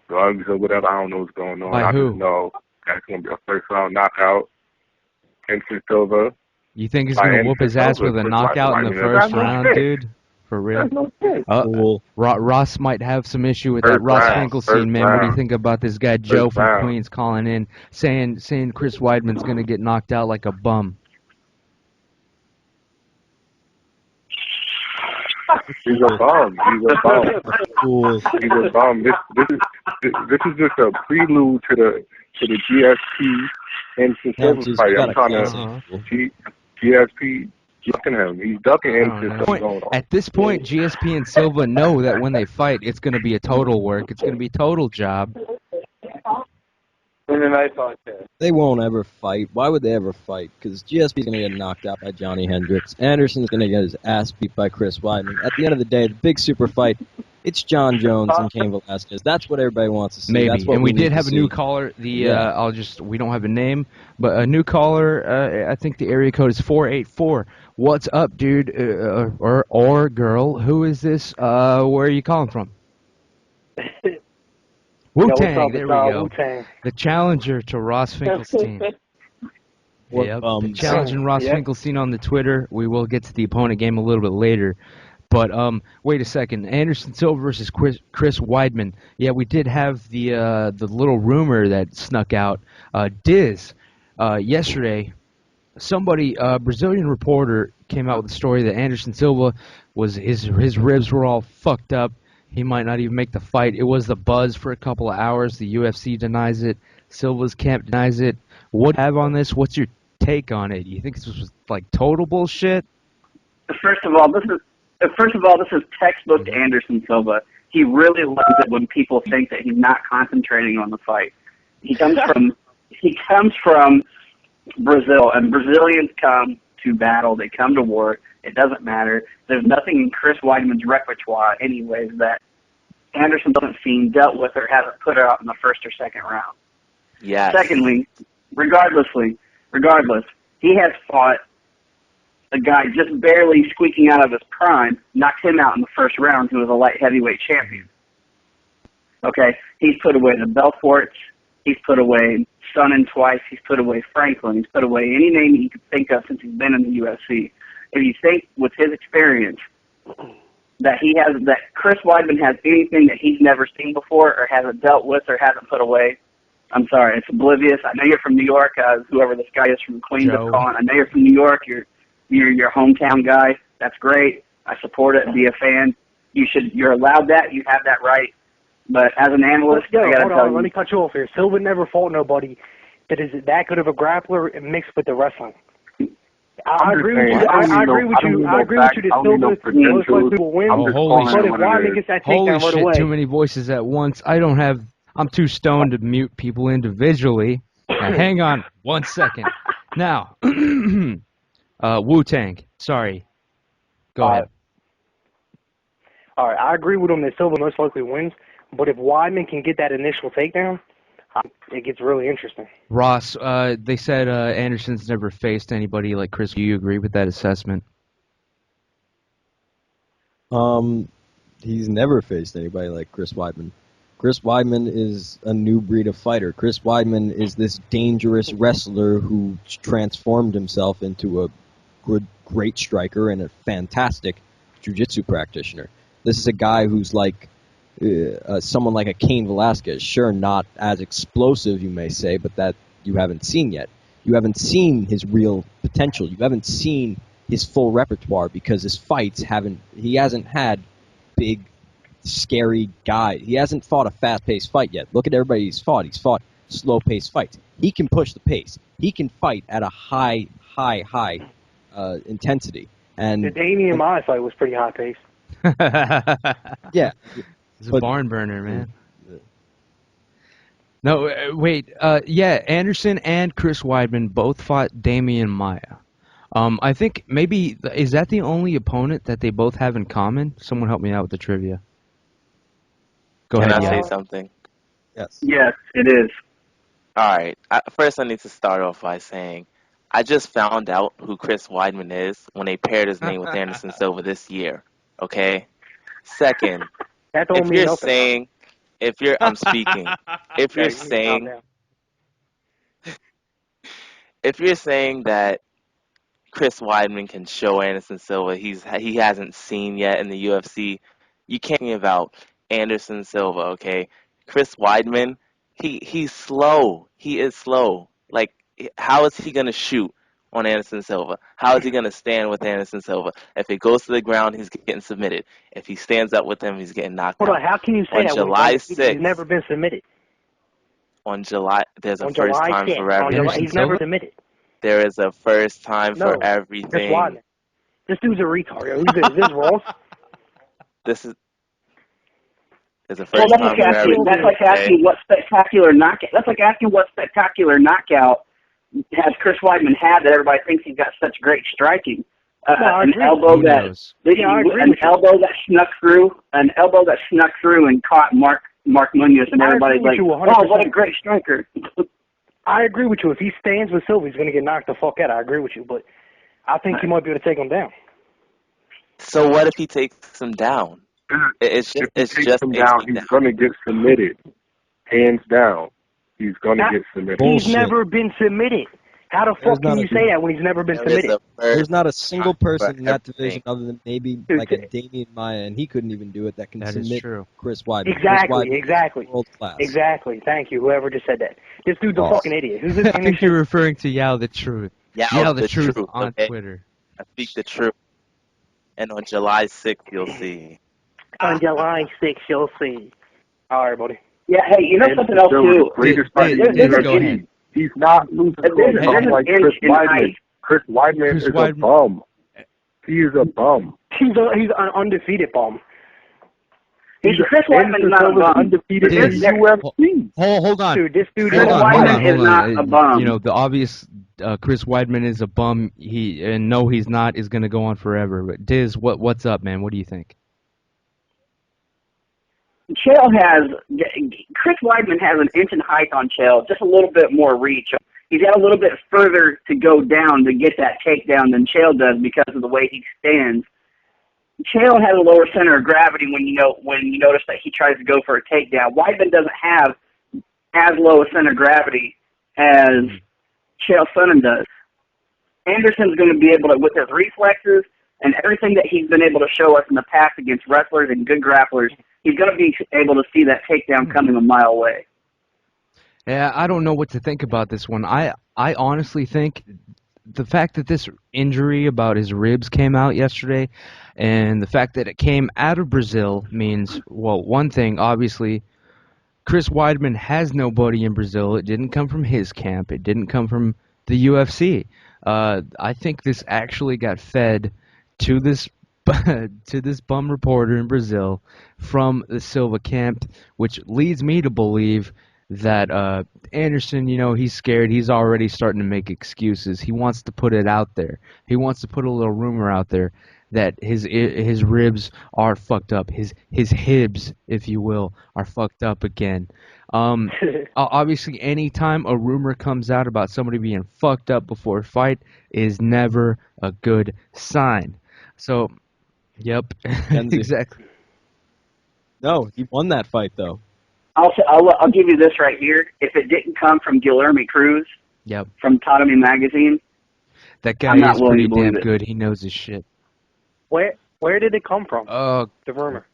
Speaker 6: drugs or whatever. I don't know what's going on.
Speaker 1: By
Speaker 6: I
Speaker 1: who?
Speaker 6: just know that's gonna be a first round knockout. Anderson Silva.
Speaker 1: You think he's
Speaker 6: By
Speaker 1: going to whoop his
Speaker 6: Anderson
Speaker 1: ass
Speaker 6: Silva,
Speaker 1: with a
Speaker 6: Chris
Speaker 1: knockout in the
Speaker 6: Weidman.
Speaker 1: first
Speaker 6: That's no
Speaker 1: round,
Speaker 6: shit.
Speaker 1: dude? For real?
Speaker 6: That's no shit.
Speaker 3: Cool.
Speaker 1: Ross might have some issue with that.
Speaker 6: First
Speaker 1: Ross
Speaker 6: round,
Speaker 1: Finkelstein,
Speaker 6: first
Speaker 1: man. What do you
Speaker 6: round.
Speaker 1: think about this guy Joe
Speaker 6: First
Speaker 1: from
Speaker 6: round.
Speaker 1: Queens calling in, saying Chris Weidman's going to get knocked out like a bum?
Speaker 6: He's a bum. He's a bum.
Speaker 3: Cool.
Speaker 6: He's a bum. This is just a prelude to the GSP and Silva fight. I'm trying to GSP ducking him. He's ducking Anderson Silva.
Speaker 1: At this point, GSP and Silva know that when they fight, it's going to be a total work. It's going to be a total job.
Speaker 3: They won't ever fight. Why would they ever fight? Because GSP's going to get knocked out by Johnny Hendricks. Anderson's going to get his ass beat by Chris Weidman. At the end of the day, the big super fight, it's John Jones and Cain Velasquez. That's what everybody wants to see.
Speaker 1: Maybe.
Speaker 3: That's what
Speaker 1: And we
Speaker 3: need
Speaker 1: did
Speaker 3: to
Speaker 1: have a
Speaker 3: see.
Speaker 1: new caller. We don't have a name, but a new caller. I think the area code is 484. What's up, dude? Or girl? Who is this? Where are you calling from? Wu-Tang, there we go.
Speaker 7: Wu-Tang.
Speaker 1: The challenger to Ross Finkelstein. Challenging Ross Finkelstein on the Twitter. We will get to the opponent game a little bit later. But wait a second. Anderson Silva versus Chris Weidman. Yeah, we did have the little rumor that snuck out. Diz, yesterday, somebody, Brazilian reporter, came out with a story that Anderson Silva was his ribs were all fucked up. He might not even make the fight. It was the buzz for a couple of hours. The UFC denies it. Texas camp denies it. What do you have on this? What's your take on it? You think this was like total bullshit?
Speaker 4: First of all, this is textbook Anderson Silva. He really loves it when people think that he's not concentrating on the fight. He comes from Brazil, and Brazilians come to battle. They come to war. It doesn't matter. There's nothing in Chris Weidman's repertoire, anyways, that Anderson doesn't seem dealt with or hasn't put out in the first or second round.
Speaker 2: Yes.
Speaker 4: Secondly, regardless, he has fought a guy just barely squeaking out of his prime, knocked him out in the first round, who was a light heavyweight champion. Okay, he's put away the Belforts, he's put away Sonnen twice, he's put away Franklin, he's put away any name you could think of since he's been in the UFC. If you think with his experience that Chris Weidman has anything that he's never seen before or hasn't dealt with or hasn't put away, I'm sorry, it's oblivious. I know you're from New York, whoever this guy is from Queens that's calling. I know you're from New York, you're your hometown guy. That's great. I support it. Be a fan. You're allowed that. You have that right. But as an analyst, I gotta tell you.
Speaker 7: Let me cut you off here. Silva never fought nobody that is that good of a grappler mixed with the wrestling. I agree with you. I agree with you that Silva most likely will win.
Speaker 1: Holy
Speaker 7: but if Weidman gets that
Speaker 1: Holy
Speaker 7: takedown right
Speaker 1: shit,
Speaker 7: away.
Speaker 1: too many voices at once. I'm too stoned to mute people individually. Now, hang on 1 second. Now, Wu-Tang, sorry. Go ahead.
Speaker 7: All right, I agree with him that Silva most likely wins, but if Weidman can get that initial takedown, it gets really interesting.
Speaker 1: Ross, they said Anderson's never faced anybody like Chris. Do you agree with that assessment?
Speaker 3: He's never faced anybody like Chris Weidman. Chris Weidman is a new breed of fighter. Chris Weidman is this dangerous wrestler who transformed himself into a great striker and a fantastic jiu-jitsu practitioner. This is a guy who's like someone like a Cain Velasquez. Sure, not as explosive, you may say, but that you haven't seen yet. You haven't seen his real potential. You haven't seen his full repertoire because his fights he hasn't had big, scary guys. He hasn't fought a fast-paced fight yet. Look at everybody he's fought. He's fought slow-paced fights. He can push the pace. He can fight at a high intensity. And
Speaker 7: the Damian Maia fight was pretty high-paced.
Speaker 3: Yeah.
Speaker 1: It's a barn burner, man. No, wait. Yeah, Anderson and Chris Weidman both fought Damian Maia. I think maybe, is that the only opponent that they both have in common? Someone help me out with the trivia. Go ahead.
Speaker 2: Can I say something?
Speaker 3: Yes.
Speaker 4: Yes, it is.
Speaker 2: All right. First, I need to start off by saying I just found out who Chris Weidman is when they paired his name with Anderson Silva this year. Okay? Second, if you're saying, I'm speaking. If you're saying that Chris Weidman can show Anderson Silva he hasn't seen yet in the UFC, you can't think about Anderson Silva, okay? Chris Weidman, he's slow. He is slow. Like, how is he gonna shoot on Anderson Silva? How is he gonna stand with Anderson Silva? If it goes to the ground, he's getting submitted. If he stands up with him, he's getting knocked out.
Speaker 7: Hold on, how can you say
Speaker 2: on
Speaker 7: that?
Speaker 2: July 6th,
Speaker 7: he's never been submitted.
Speaker 2: There's a first time for everything.
Speaker 7: He's never submitted.
Speaker 2: There is a first time for everything.
Speaker 7: This dude's a retard. Is this Ross?
Speaker 2: There's a first time for everything.
Speaker 4: That's like asking what spectacular knockout. That's like asking what spectacular knockout has Chris Weidman had that everybody thinks he's got such great striking. An elbow that snuck through and caught Mark Munoz, and everybody's like, "Oh, what a great striker!"
Speaker 7: I agree with you. If he stands with Silva, he's going to get knocked the fuck out. I agree with you, but I think he might be able to take him down.
Speaker 2: So what if he takes him down? It's just
Speaker 6: he's going to get submitted, hands down. He's going to get submitted.
Speaker 7: He's never been submitted. How the fuck can you say that when he's never been submitted?
Speaker 3: There's not a single person in that division other than maybe like a Damian Maia, and he couldn't even do it, that can submit Chris Weidman.
Speaker 7: Exactly.
Speaker 3: World class.
Speaker 7: Exactly. Thank you, whoever just said that. This dude's a fucking idiot. Who's this?
Speaker 1: I think you're referring to Yao the Truth.
Speaker 2: Yao
Speaker 1: the Truth on
Speaker 2: okay?
Speaker 1: Twitter.
Speaker 2: I speak the truth. And on July 6th, you'll see.
Speaker 7: On July 6th, you'll see. All right, buddy.
Speaker 4: Yeah, hey, you know something else, too?
Speaker 6: He's not losing like Chris Weidman. Chris Weidman is a bum. He is a bum.
Speaker 7: He's an undefeated bum.
Speaker 4: Chris Weidman is not a bum.
Speaker 6: Undefeated in the UFC.
Speaker 1: Hold on.
Speaker 7: Dude, this dude
Speaker 4: Chris Weidman is not a bum.
Speaker 1: You know, the obvious Chris Weidman is a bum. He's not is going to go on forever. But Diz, what's up, man? What do you think?
Speaker 4: Chris Weidman has an inch in height on Chael, just a little bit more reach. He's got a little bit further to go down to get that takedown than Chael does because of the way he stands. Chael has a lower center of gravity when you notice that he tries to go for a takedown. Weidman doesn't have as low a center of gravity as Chael Sonnen does. Anderson's going to be able to, with his reflexes and everything that he's been able to show us in the past against wrestlers and good grapplers, he's going to be able to see that takedown coming a mile away.
Speaker 1: Yeah, I don't know what to think about this one. I honestly think the fact that this injury about his ribs came out yesterday and the fact that it came out of Brazil means, well, one thing, obviously, Chris Weidman has nobody in Brazil. It didn't come from his camp. It didn't come from the UFC. I think this actually got fed to this bum reporter in Brazil from the Silva camp, which leads me to believe that Anderson, he's scared. He's already starting to make excuses. He wants to put it out there. He wants to put a little rumor out there that his ribs are fucked up. His hibs, if you will, are fucked up again. Obviously, anytime a rumor comes out about somebody being fucked up before a fight is never a good sign. So, yep, exactly.
Speaker 3: No, he won that fight, though.
Speaker 4: I'll give you this right here. If it didn't come from Guilherme Cruz, from Tatami Magazine,
Speaker 1: that guy is pretty damn good. He knows his shit.
Speaker 7: Where did it come from?
Speaker 1: The
Speaker 7: rumor.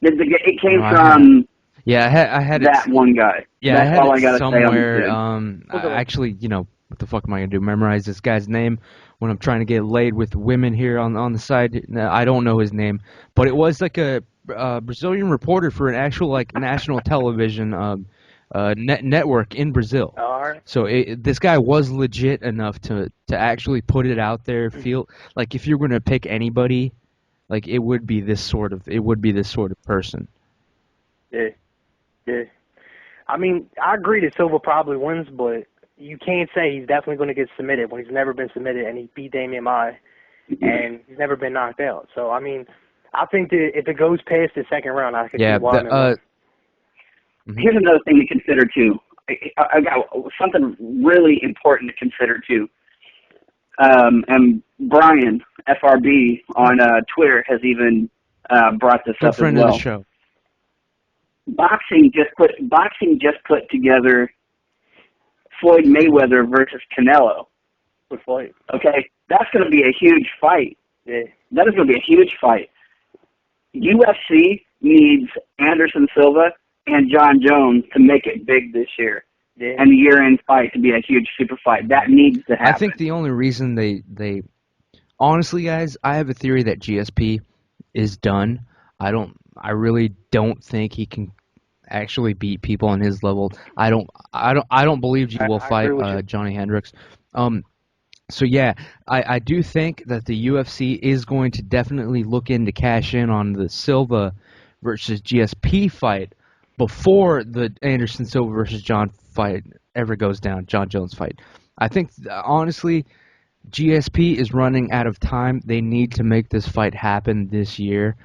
Speaker 4: It came from.
Speaker 1: Yeah, I had
Speaker 4: that one guy.
Speaker 1: Yeah,
Speaker 4: that's
Speaker 1: I had
Speaker 4: all
Speaker 1: it
Speaker 4: I gotta
Speaker 1: somewhere.
Speaker 4: say on
Speaker 1: I actually, what the fuck am I gonna do? Memorize this guy's name when I'm trying to get laid with women here on the side? No, I don't know his name, but it was like a Brazilian reporter for an actual like national television network in Brazil.
Speaker 7: All right.
Speaker 1: So this guy was legit enough to actually put it out there. Feel like if you're gonna pick anybody, like it would be this sort of person.
Speaker 7: Yeah. Yeah. I mean, I agree that Silva probably wins, but you can't say he's definitely going to get submitted when he's never been submitted and he beat Damian Maia and he's never been knocked out. So, I mean, I think that if it goes past the second round, I could see Weidman.
Speaker 4: Here's another thing to consider, too. I got something really important to consider, too. And Brian, FRB, on Twitter has even brought this up as well.
Speaker 1: Friend of the show.
Speaker 4: Boxing just put together Floyd Mayweather versus Canelo.
Speaker 7: Good fight.
Speaker 4: Okay, that's going to be a huge fight.
Speaker 7: Yeah.
Speaker 4: That is going to be a huge fight. UFC needs Anderson Silva and John Jones to make it big this year.
Speaker 7: Yeah.
Speaker 4: And the year-end fight to be a huge super fight. That needs to happen.
Speaker 1: I think the only reason they honestly, guys, I have a theory that GSP is done. I really don't think he can actually beat people on his level. I don't believe he will fight Johnny Hendricks. So yeah, I do think that the UFC is going to definitely look in to cash in on the Silva versus GSP fight before the Anderson Silva versus John fight ever goes down, John Jones fight. I think honestly, GSP is running out of time. They need to make this fight happen this year.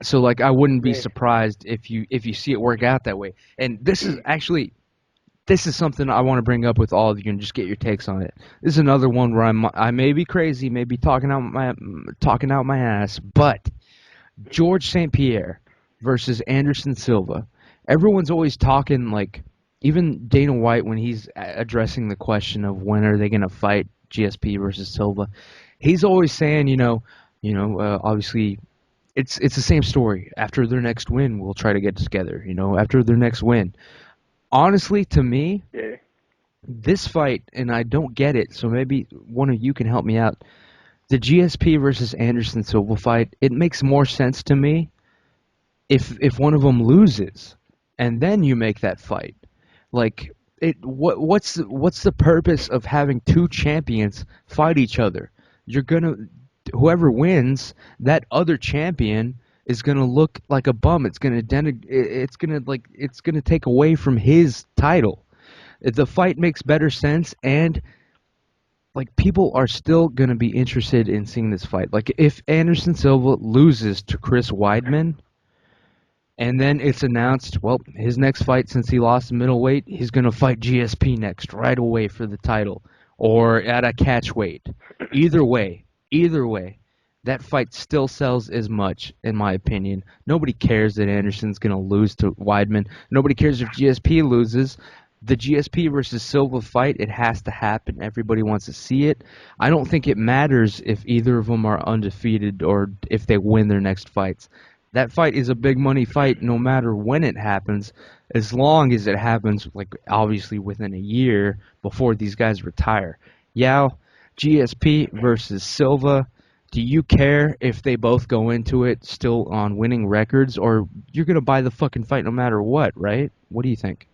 Speaker 1: So like I wouldn't be surprised if you see it work out that way. And this is something I want to bring up with all of you and just get your takes on it. This is another one where I may be crazy, may be talking out my ass, but George St. Pierre versus Anderson Silva. Everyone's always talking like, even Dana White when he's addressing the question of when are they going to fight GSP versus Silva, he's always saying, obviously. It's the same story. After their next win, we'll try to get together. After their next win. Honestly, to me, this fight, and I don't get it, so maybe one of you can help me out. The GSP versus Anderson Silva fight, it makes more sense to me if one of them loses, and then you make that fight. Like, what's the purpose of having two champions fight each other? Whoever wins, that other champion is gonna look like a bum. It's gonna take away from his title. The fight makes better sense, and like people are still gonna be interested in seeing this fight. Like if Anderson Silva loses to Chris Weidman, and then it's announced, well, his next fight since he lost middleweight, he's gonna fight GSP next right away for the title, or at a catch weight. Either way, that fight still sells as much, in my opinion. Nobody cares that Anderson's going to lose to Weidman. Nobody cares if GSP loses. The GSP versus Silva fight, it has to happen. Everybody wants to see it. I don't think it matters if either of them are undefeated or if they win their next fights. That fight is a big money fight no matter when it happens, as long as it happens, like obviously within a year before these guys retire. Yao, GSP versus Silva. Do you care if they both go into it still on winning records, or you're going to buy the fucking fight no matter what, right? What do you think?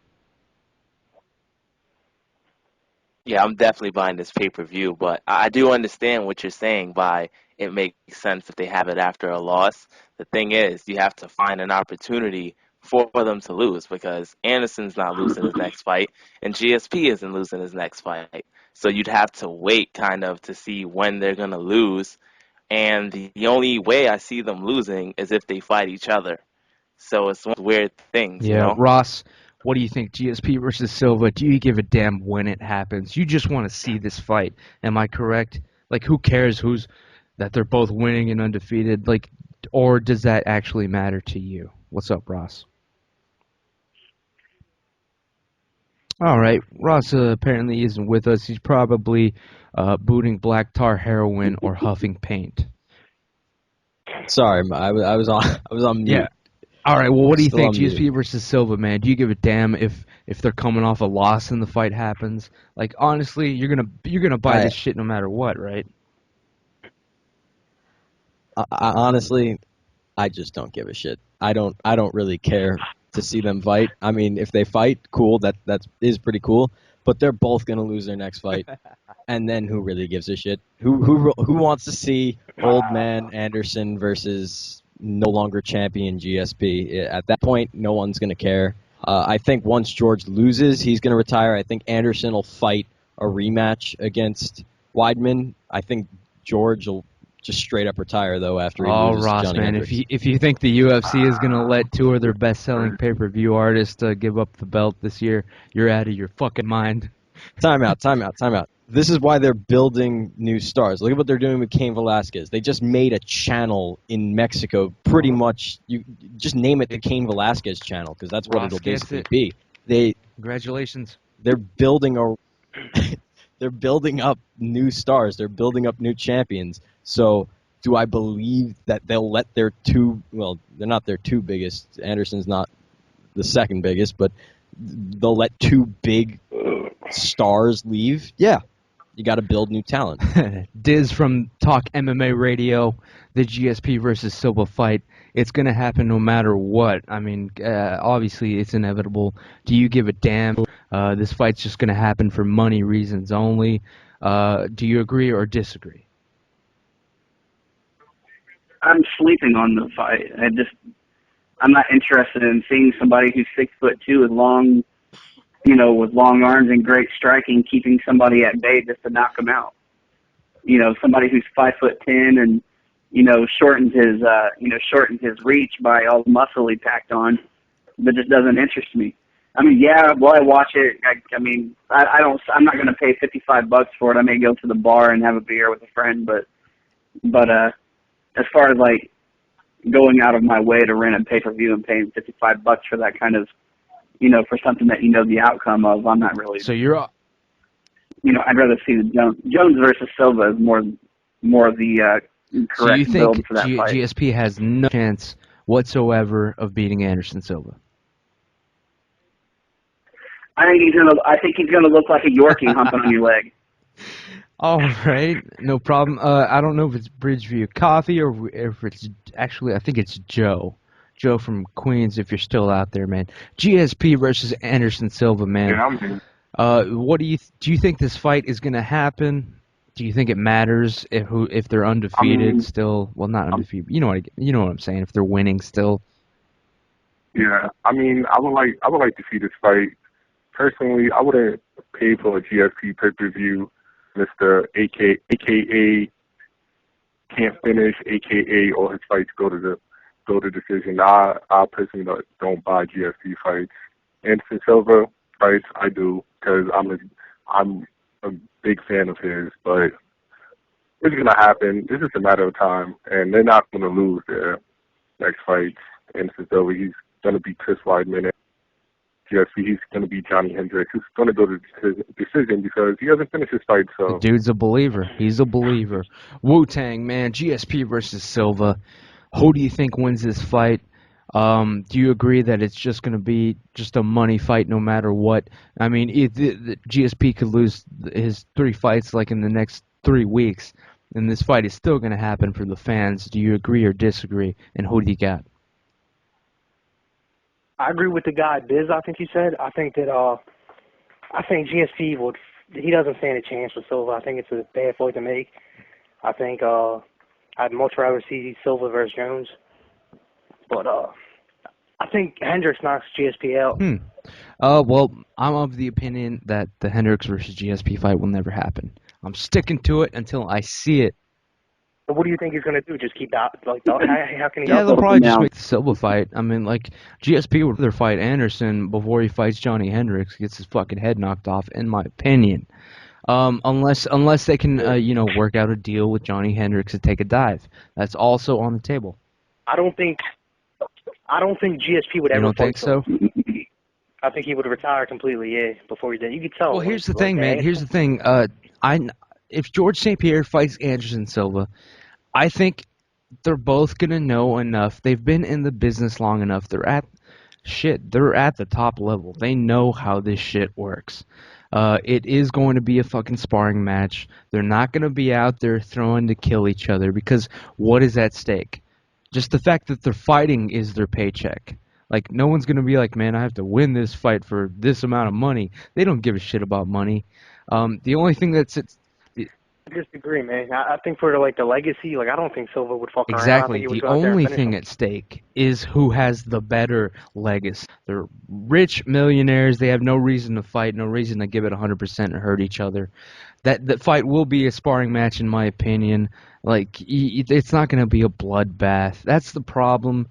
Speaker 2: Yeah, I'm definitely buying this pay-per-view, but I do understand what you're saying by it makes sense if they have it after a loss. The thing is, you have to find an opportunity for them to lose because Anderson's not losing his next fight and GSP isn't losing his next fight. So you'd have to wait kind of to see when they're going to lose. And the only way I see them losing is if they fight each other. So it's one of those weird things,
Speaker 1: Yeah,
Speaker 2: you know?
Speaker 1: Ross, what do you think? GSP versus Silva, do you give a damn when it happens? You just want to see this fight. Am I correct? Like, who cares that they're both winning and undefeated? Like, or does that actually matter to you? What's up, Ross? All right, Ross apparently isn't with us. He's probably booting black tar heroin or huffing paint.
Speaker 3: Sorry, I was on mute.
Speaker 1: Yeah. All right. Well, what do you
Speaker 3: Still
Speaker 1: think,
Speaker 3: on mute.
Speaker 1: GSP versus Silva, man? Do you give a damn if they're coming off a loss and the fight happens? Like, honestly, you're gonna buy this shit no matter what, right?
Speaker 3: Honestly, I just don't give a shit. I don't really care to see them fight. I mean, if they fight, cool. That is pretty cool. But they're both gonna lose their next fight, and then who really gives a shit? Who wants to see old man Anderson versus no longer champion GSP? At that point, no one's gonna care. I think once George loses, he's gonna retire. I think Anderson will fight a rematch against Weidman. I think George will just straight up retire though after he loses
Speaker 1: Ross,
Speaker 3: Johnny
Speaker 1: man,
Speaker 3: Hendricks.
Speaker 1: if you think the UFC is gonna let two of their best-selling pay-per-view artists give up the belt this year, you're out of your fucking mind.
Speaker 3: Time out. This is why they're building new stars. Look at what they're doing with Cain Velasquez. They just made a channel in Mexico. Pretty much, you just name it the Cain Velasquez channel because that's what it'll basically be.
Speaker 1: Congratulations.
Speaker 3: They're building they're building up new stars. They're building up new champions. So, do I believe that they'll let their they're not their two biggest. Anderson's not the second biggest, but they'll let two big stars leave? Yeah. You got to build new talent.
Speaker 1: Diz from Talk MMA Radio, the GSP versus Silva fight. It's going to happen no matter what. I mean, obviously it's inevitable. Do you give a damn? This fight's just going to happen for money reasons only. Do you agree or disagree?
Speaker 4: I'm sleeping on the fight. I'm not interested in seeing somebody who's 6'2" with long, with long arms and great striking, keeping somebody at bay just to knock them out. Somebody who's 5'10" and shortened his reach by all the muscle he packed on, but just doesn't interest me. I mean, yeah, will I watch it? I'm not going to pay $55 for it. I may go to the bar and have a beer with a friend, but as far as like going out of my way to rent a pay-per-view and paying $55 for that kind of, for something that the outcome of, I'm not really.
Speaker 1: So you're.
Speaker 4: I'd rather see the Jones versus Silva is more of the correct build for that fight.
Speaker 1: GSP has no chance whatsoever of beating Anderson Silva?
Speaker 4: I think he's gonna look like a Yorkie humping on your leg.
Speaker 1: All right, no problem. I don't know if it's Bridgeview Coffee or if it's actually, I think it's Joe. Joe from Queens, if you're still out there, man. GSP versus Anderson Silva, man.
Speaker 6: Yeah, I'm here.
Speaker 1: What do you think this fight is going to happen? Do you think it matters if they're undefeated still? Well, not undefeated. You know what I'm saying. If they're winning still.
Speaker 6: Yeah, I mean, I would like to see this fight. Personally, I wouldn't pay for a GSP pay-per-view, Mr. AKA can't finish, AKA all his fights go to decision. I personally don't buy GSP fights. Anderson Silva fights, I do, because I'm a big fan of his, but it's going to happen. This is a matter of time, and they're not going to lose their next fights. Anderson Silva, he's going to beat Chris Weidman. GSP, he's going to beat Johnny Hendricks. He's going to go to decision because he hasn't finished his fight. So
Speaker 1: the dude's a believer. He's a believer. Wu-Tang, man. GSP versus Silva. Who do you think wins this fight? Do you agree that it's just going to be just a money fight no matter what? I mean, the GSP could lose his 3 fights like in the next 3 weeks, and this fight is still going to happen for the fans. Do you agree or disagree? And who do you got?
Speaker 7: I agree with the guy, Biz, I think you said. I think that I think GSP he doesn't stand a chance with Silva. I think it's a bad fight to make. I think I'd much rather see Silva versus Jones. But I think Hendricks knocks GSP out.
Speaker 1: Well, I'm of the opinion that the Hendricks versus GSP fight will never happen. I'm sticking to it until I see it.
Speaker 7: But what do you think he's going to do? Just keep out? How can he?
Speaker 1: Yeah, they'll probably just make the Silva fight. I mean, like, GSP would rather fight Anderson before he fights Johnny Hendricks, gets his fucking head knocked off, in my opinion. Unless they can, work out a deal with Johnny Hendricks to take a dive. That's also on the table.
Speaker 7: I don't think GSP would ever.
Speaker 1: You don't think so?
Speaker 7: I think he would retire completely. Yeah, before he did. You could tell.
Speaker 1: Well, here's the thing, man. Here's the thing. If George St. Pierre fights Anderson Silva, I think they're both gonna know enough. They've been in the business long enough. They're at the top level. They know how this shit works. It is going to be a fucking sparring match. They're not going to be out there throwing to kill each other because what is at stake? Just the fact that they're fighting is their paycheck. Like, no one's going to be like, man, I have to win this fight for this amount of money. They don't give a shit about money. The only thing that's...
Speaker 7: I disagree, man. I think for the legacy, I don't think Silva would fuck around.
Speaker 1: Exactly. The only thing at stake is who has the better legacy. They're rich millionaires. They have no reason to fight, no reason to give it 100% and hurt each other. That fight will be a sparring match, in my opinion. It's not going to be a bloodbath. That's the problem,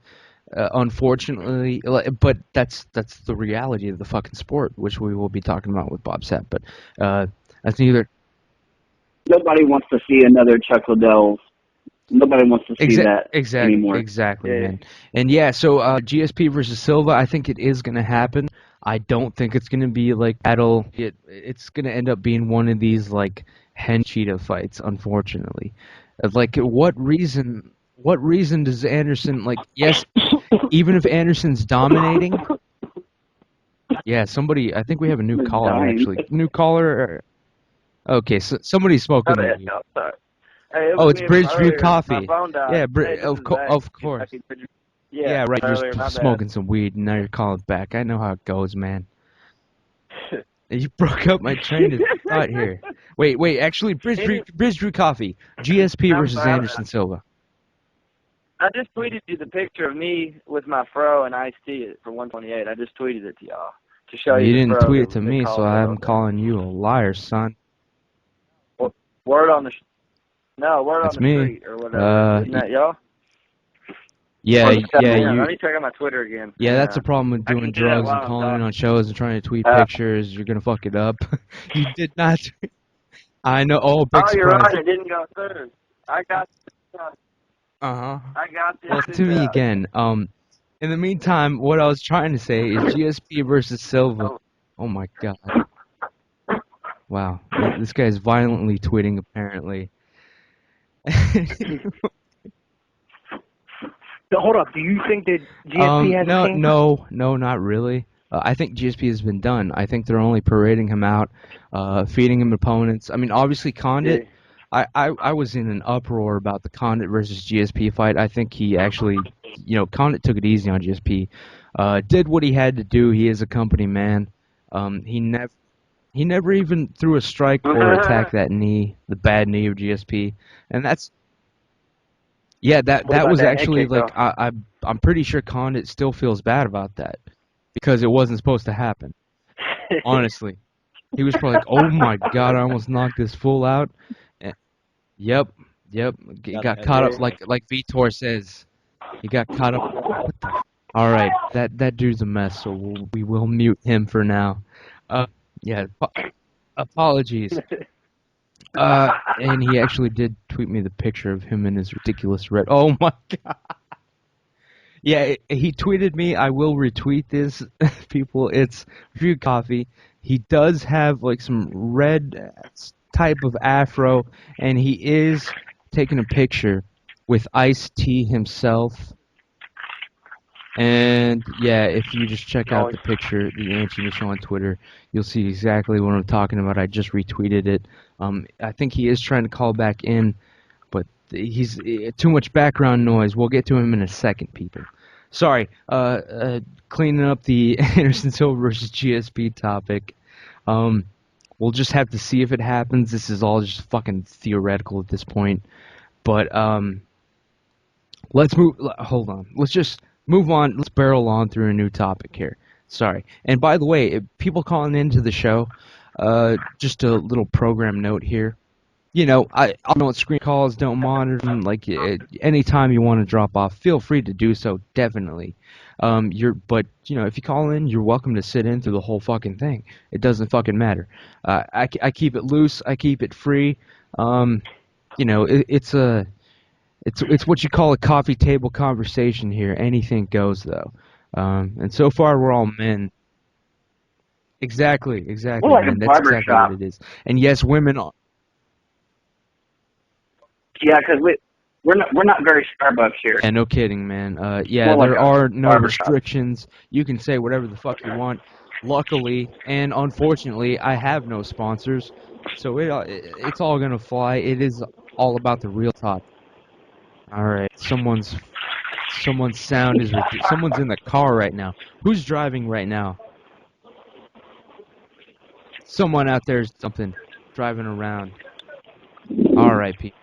Speaker 1: unfortunately. But that's the reality of the fucking sport, which we will be talking about with Bob Sapp. But that's neither.
Speaker 4: Nobody wants to see another Chuck Liddell. Nobody wants to see that anymore.
Speaker 1: Exactly, man. And yeah, so GSP versus Silva, I think it is going to happen. I don't think it's going to be like battle. It's going to end up being one of these hen cheetah fights, unfortunately. What reason does Anderson yes, even if Anderson's dominating? Yeah, I think we have a new caller actually. New caller. Okay, so somebody's smoking weed.
Speaker 5: No, sorry. Hey,
Speaker 1: it's Bridgeview Coffee. Yeah, of course. Yeah, right. You're smoking some weed, and now you're calling back. I know how it goes, man. You broke up my train of thought here. Wait. Actually, Bridgeview Coffee. GSP versus Anderson Silva.
Speaker 5: I just tweeted you the picture of me with my fro and Ice-T for 128. I just tweeted it to y'all to show you.
Speaker 1: You didn't tweet it to me, so I'm calling you a liar, son.
Speaker 5: Word on the street or whatever. Isn't that y'all?
Speaker 1: Yeah.
Speaker 5: Let me check out my Twitter again.
Speaker 1: Yeah, that's the problem with doing drugs and calling in on shows and trying to tweet pictures. You're gonna fuck it up. You did not. I know. Oh, big surprise.
Speaker 5: You're right. It didn't go through. I got.
Speaker 1: I
Speaker 5: got this.
Speaker 1: Well, to me again. In the meantime, what I was trying to say is GSP versus Silva. Oh my god. Wow, this guy's violently tweeting, apparently.
Speaker 7: Hold up, do you think that GSP has a chance?
Speaker 1: No, not really. I think GSP has been done. I think they're only parading him out, feeding him opponents. I mean, obviously, Condit, I was in an uproar about the Condit versus GSP fight. I think he actually, Condit took it easy on GSP. Did what he had to do. He is a company man. He never even threw a strike or attacked that knee, the bad knee of GSP, and that's that was actually I'm pretty sure Condit still feels bad about that because it wasn't supposed to happen. Honestly, he was probably like, "Oh my god, I almost knocked this fool out." And, yep, he got caught up like Vitor says. He got caught up. What the? All right, that dude's a mess, so we will mute him for now. Yeah, apologies. And he actually did tweet me the picture of him in his ridiculous red. Oh my god. Yeah, he tweeted me. I will retweet this, people. It's Bridgeview Coffee. He does have some red type of afro, and he is taking a picture with Ice-T himself. And yeah, if you just check out the picture, the Anchi Show on Twitter, you'll see exactly what I'm talking about. I just retweeted it. I think he is trying to call back in, but he's too much background noise. We'll get to him in a second, people. Sorry, cleaning up the Anderson Silva versus GSP topic. We'll just have to see if it happens. This is all just fucking theoretical at this point. But let's move. Hold on. Let's just move on. Let's barrel on through a new topic here. Sorry. And by the way, if people calling into the show, just a little program note here. I don't screen calls, don't monitor them. Anytime you want to drop off, feel free to do so, definitely. But if you call in, you're welcome to sit in through the whole fucking thing. It doesn't fucking matter. I keep it loose. I keep it free. It's what you call a coffee table conversation here. Anything goes, though. And so far, we're all men. Exactly.
Speaker 4: Well, like
Speaker 1: man.
Speaker 4: a
Speaker 1: That's exactly
Speaker 4: barbershop.
Speaker 1: what it is. And yes, women are.
Speaker 4: Yeah, because we're not very Starbucks here.
Speaker 1: Yeah, no kidding, man. Yeah,
Speaker 4: More like
Speaker 1: there
Speaker 4: a
Speaker 1: are no
Speaker 4: barbershop.
Speaker 1: restrictions. You can say whatever the fuck you want. Luckily and unfortunately, I have no sponsors, so it's all gonna fly. It is all about the real talk. All right, someone's sound is someone's in the car right now. Who's driving right now? Someone out there is something driving around. All right, Pete.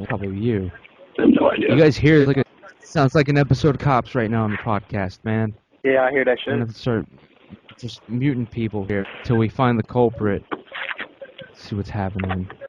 Speaker 1: Probably you.
Speaker 4: I have no idea.
Speaker 1: You guys hear sounds like an episode of Cops right now on the podcast, man.
Speaker 7: Yeah, I hear that
Speaker 1: I'm
Speaker 7: shit.
Speaker 1: gonna have to start just muting people here till we find the culprit. See what's happening.